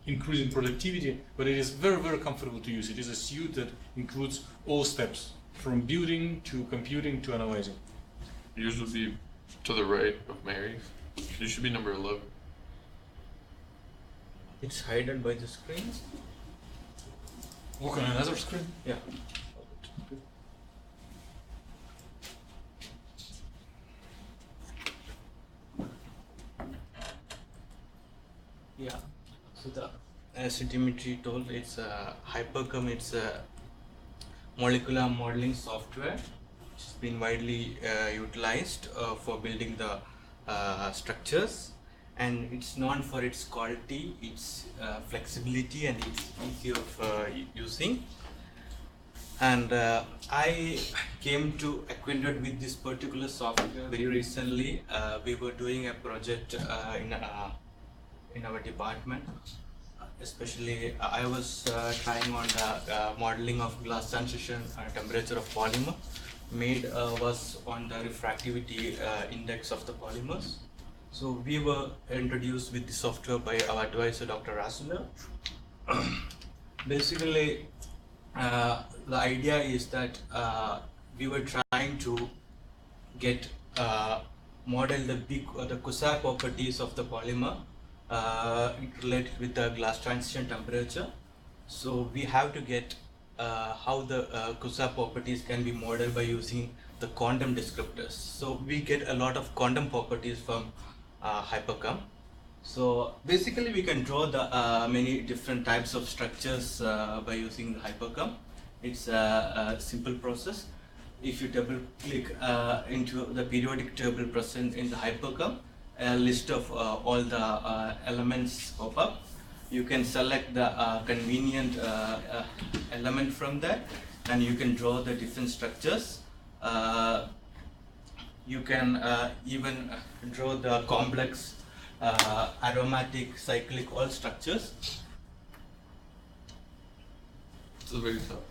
increasing productivity, but it is very, very comfortable to use. It is a suite that includes all steps, from building to computing to analyzing. Yours would be to the right of Mary's. You should be number 11. It's hidden by the screens. Look on another screen. Yeah. Yeah. So the as Dimitri told, it's a Hyperchem. It's a molecular modeling software which has been widely utilized for building the structures, and it's known for its quality, its flexibility, and its easy of using. And I came to acquainted with this particular software very recently. We were doing a project in our department. Especially, I was trying on the modeling of glass transition temperature of polymer. Made was on the refractivity index of the polymers. So we were introduced with the software by our advisor, Dr. Rasula. Basically, the idea is that we were trying to get model the Cusa properties of the polymer related with the glass transition temperature. So we have to get how the Cusa properties can be modeled by using the quantum descriptors. So we get a lot of quantum properties from Hyperchem. So basically we can draw the many different types of structures by using the Hyperchem. It's a simple process. If you double click into the periodic table present in the Hyperchem, a list of all the elements pop up. You can select the convenient element from that, and you can draw the different structures. You can even draw the complex aromatic, cyclic, all structures. It's the very top.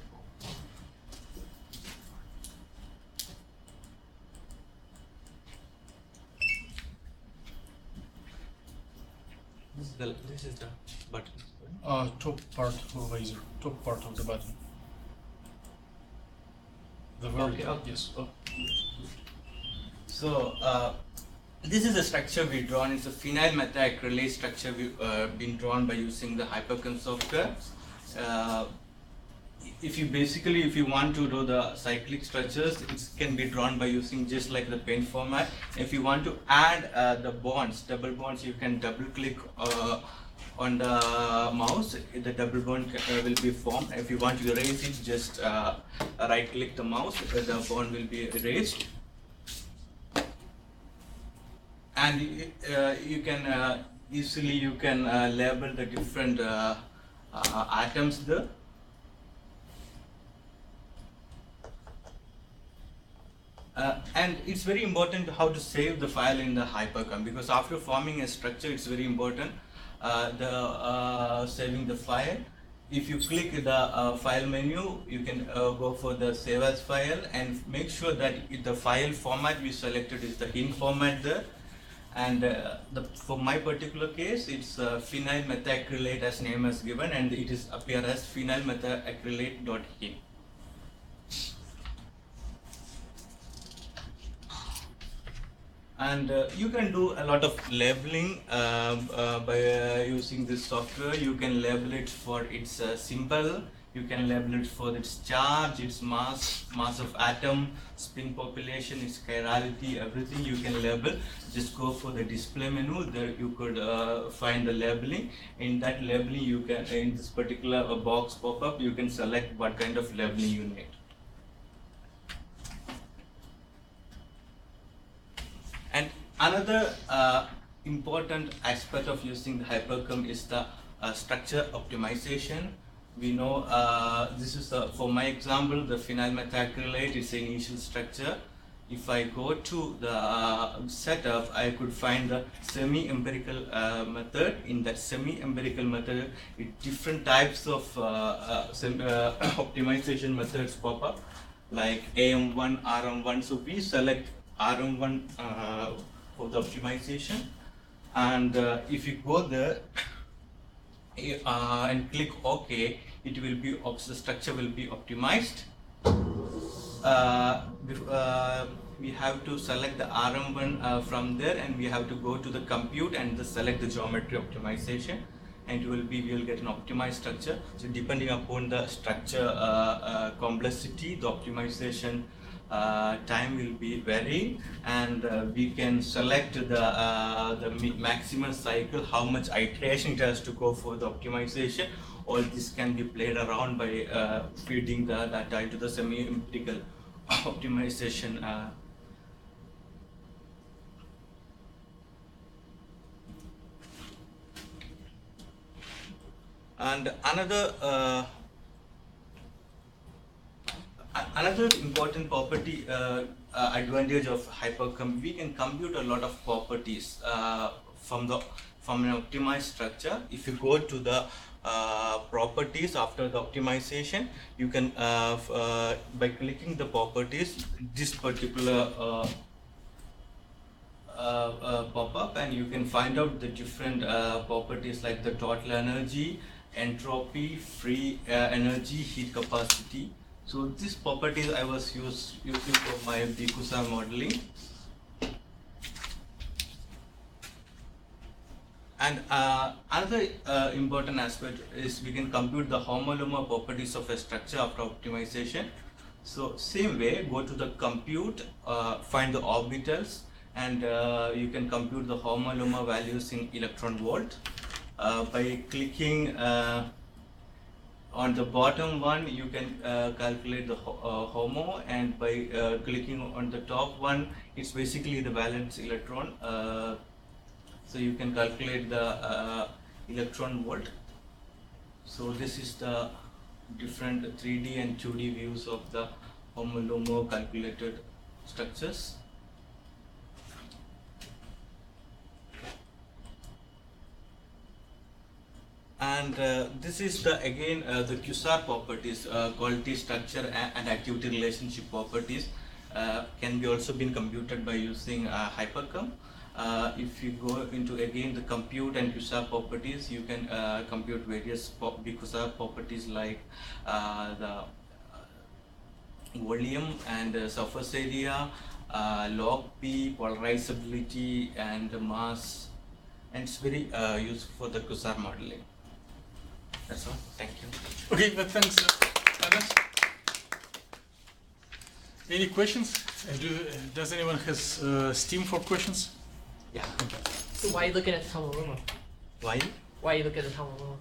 This is the button. Top part of laser, top part of the button. The very top, yes. Oh. So this is a structure we've drawn. It's a phenyl methacrylate structure we've been drawn by using the Hyperchem software. If you want to do the cyclic structures, it can be drawn by using just like the paint format. If you want to add the bonds, double bonds, you can double click on the mouse. The double bond will be formed. If you want to erase it, just right click the mouse, the bond will be erased. And you can easily label the different atoms there. And it's very important how to save the file in the Hyperchem, because after forming a structure, it's very important saving the file. If you click the file menu, you can go for the save as file and make sure that the file format we selected is the HIN format there. And for my particular case, it's phenyl methacrylate as name as given, and it is appear as phenyl methacrylate.hin. And you can do a lot of labeling by using this software. You can label it for its symbol, you can label it for its charge, its mass of atom, spin population, its chirality, everything you can label. Just go for the display menu, there you could find the labeling. In that labeling, you can, in this particular box pop up, you can select what kind of labeling you need. And another important aspect of using the Hyperchem is the structure optimization. We know this is for my example, the phenyl methacrylate is the initial structure. if I go to the setup, I could find the semi-empirical method. In that semi-empirical method, different types of optimization methods pop up, like AM1, RM1. So we select RM1 for the optimization, and if you go there and click OK, it will be the structure will be optimized. We have to select the RM1 from there, and we have to go to the compute and select the geometry optimization, and we will get an optimized structure. So depending upon the structure complexity, the optimization time will be varying, and we can select the maximum cycle, how much iteration it has to go for the optimization. All this can be played around by feeding the data into the semi-empirical optimization. And another important property advantage of Hyperchem, we can compute a lot of properties from an optimized structure. If you go to the properties after the optimization, you can by clicking the properties, this particular pop up, and you can find out the different properties like the total energy, entropy, free energy, heat capacity. So these properties I was using for my BQSAR modeling. And another important aspect is we can compute the homolume properties of a structure after optimization. So same way, go to the compute, find the orbitals, and you can compute the homolume values in electron volt. By clicking on the bottom one, you can calculate the HOMO, and by clicking on the top one, it's basically the valence electron. So you can calculate the electron volt. So this is the different 3D and 2D views of the homolume calculated structures. And this is the the QSAR properties, quality, structure, and activity relationship properties can be also been computed by using Hyperchem. If you go into again the compute and QSAR properties, you can compute various QSAR properties like the volume and surface area, log P, polarizability, and mass, and it's very useful for the QSAR modeling. That's all. Thank you. Okay, thanks, Anas. Any questions? Does anyone has Steam for questions? Yeah. So why are you looking at the homolume? Why? Why are you looking at the homolume?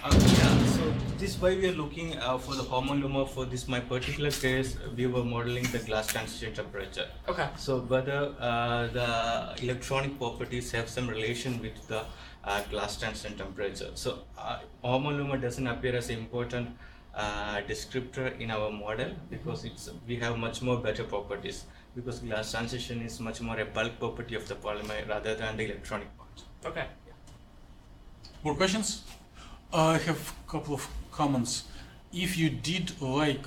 Yeah, so this why we are looking for the homolume. For this my particular case, we were modeling the glass transition temperature. Okay. So whether the electronic properties have some relation with the glass transition temperature. So homolume doesn't appear as an important descriptor in our model because we have much more better properties, because glass transition is much more a bulk property of the polymer rather than the electronic part. Okay. Yeah. More questions? I have a couple of comments. If you did like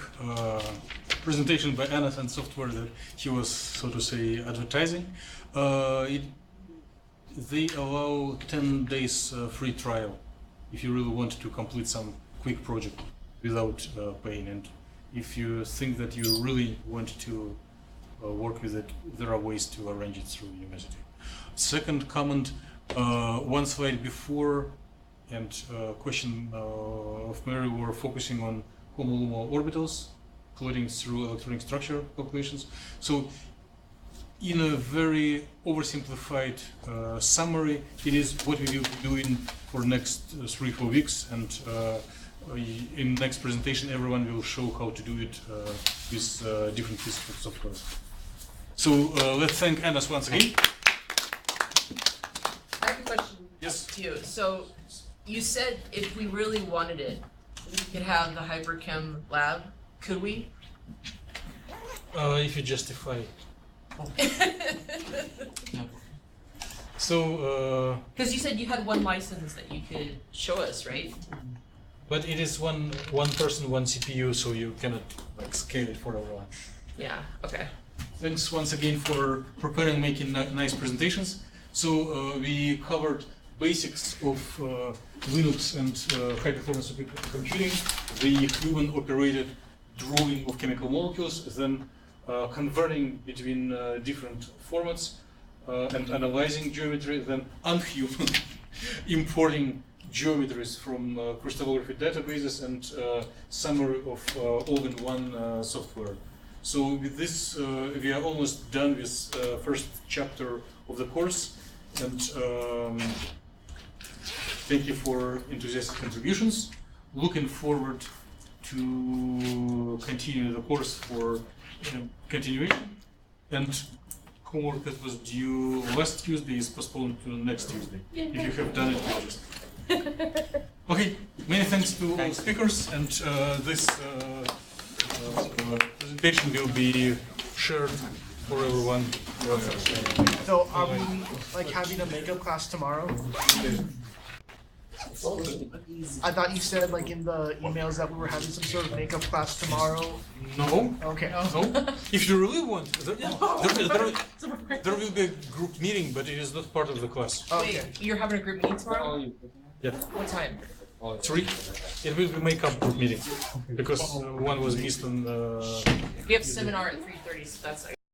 presentation by Anas and software that he was, so to say, advertising, they allow 10 days free trial if you really want to complete some quick project without paying. And if you think that you really want to work with it, there are ways to arrange it through university. Second comment, one slide before and question of Mary were focusing on homolume orbitals, including through electronic structure calculations. So in a very oversimplified summary, it is what we will be doing for next 3-4 weeks, and in next presentation everyone will show how to do it with different pieces of software. So let's thank Anas once again. I have a question to you. So you said if we really wanted it, we could have the Hyperchem lab. Could we? If you justify So, Because you said you had one license that you could show us, right? but it is one person, one CPU, so you cannot like scale it for everyone. Yeah. Okay. Thanks once again for preparing and making nice presentations. So we covered basics of Linux and high-performance computing, the human-operated drawing of chemical molecules, then converting between different formats and analyzing geometry, then unhuman importing geometries from crystallography databases and summary of all-in-one software. So with this, we are almost done with first chapter of the course, and thank you for enthusiastic contributions. Looking forward to continue the course for continuation, and homework that was due last Tuesday is postponed to next Tuesday. If you have done it, just. Okay, many thanks to all speakers, and this presentation will be shared for everyone. So are we like having a makeup class tomorrow? I thought you said like in the emails that we were having some sort of makeup class tomorrow. No. Okay. No. If you really want, there will be a group meeting, but it is not part of the class. Okay. Wait, you're having a group meeting tomorrow? Yeah. What time? 3. It will be makeup group meeting because one was missed on. We have seminar at 3:30, so that's.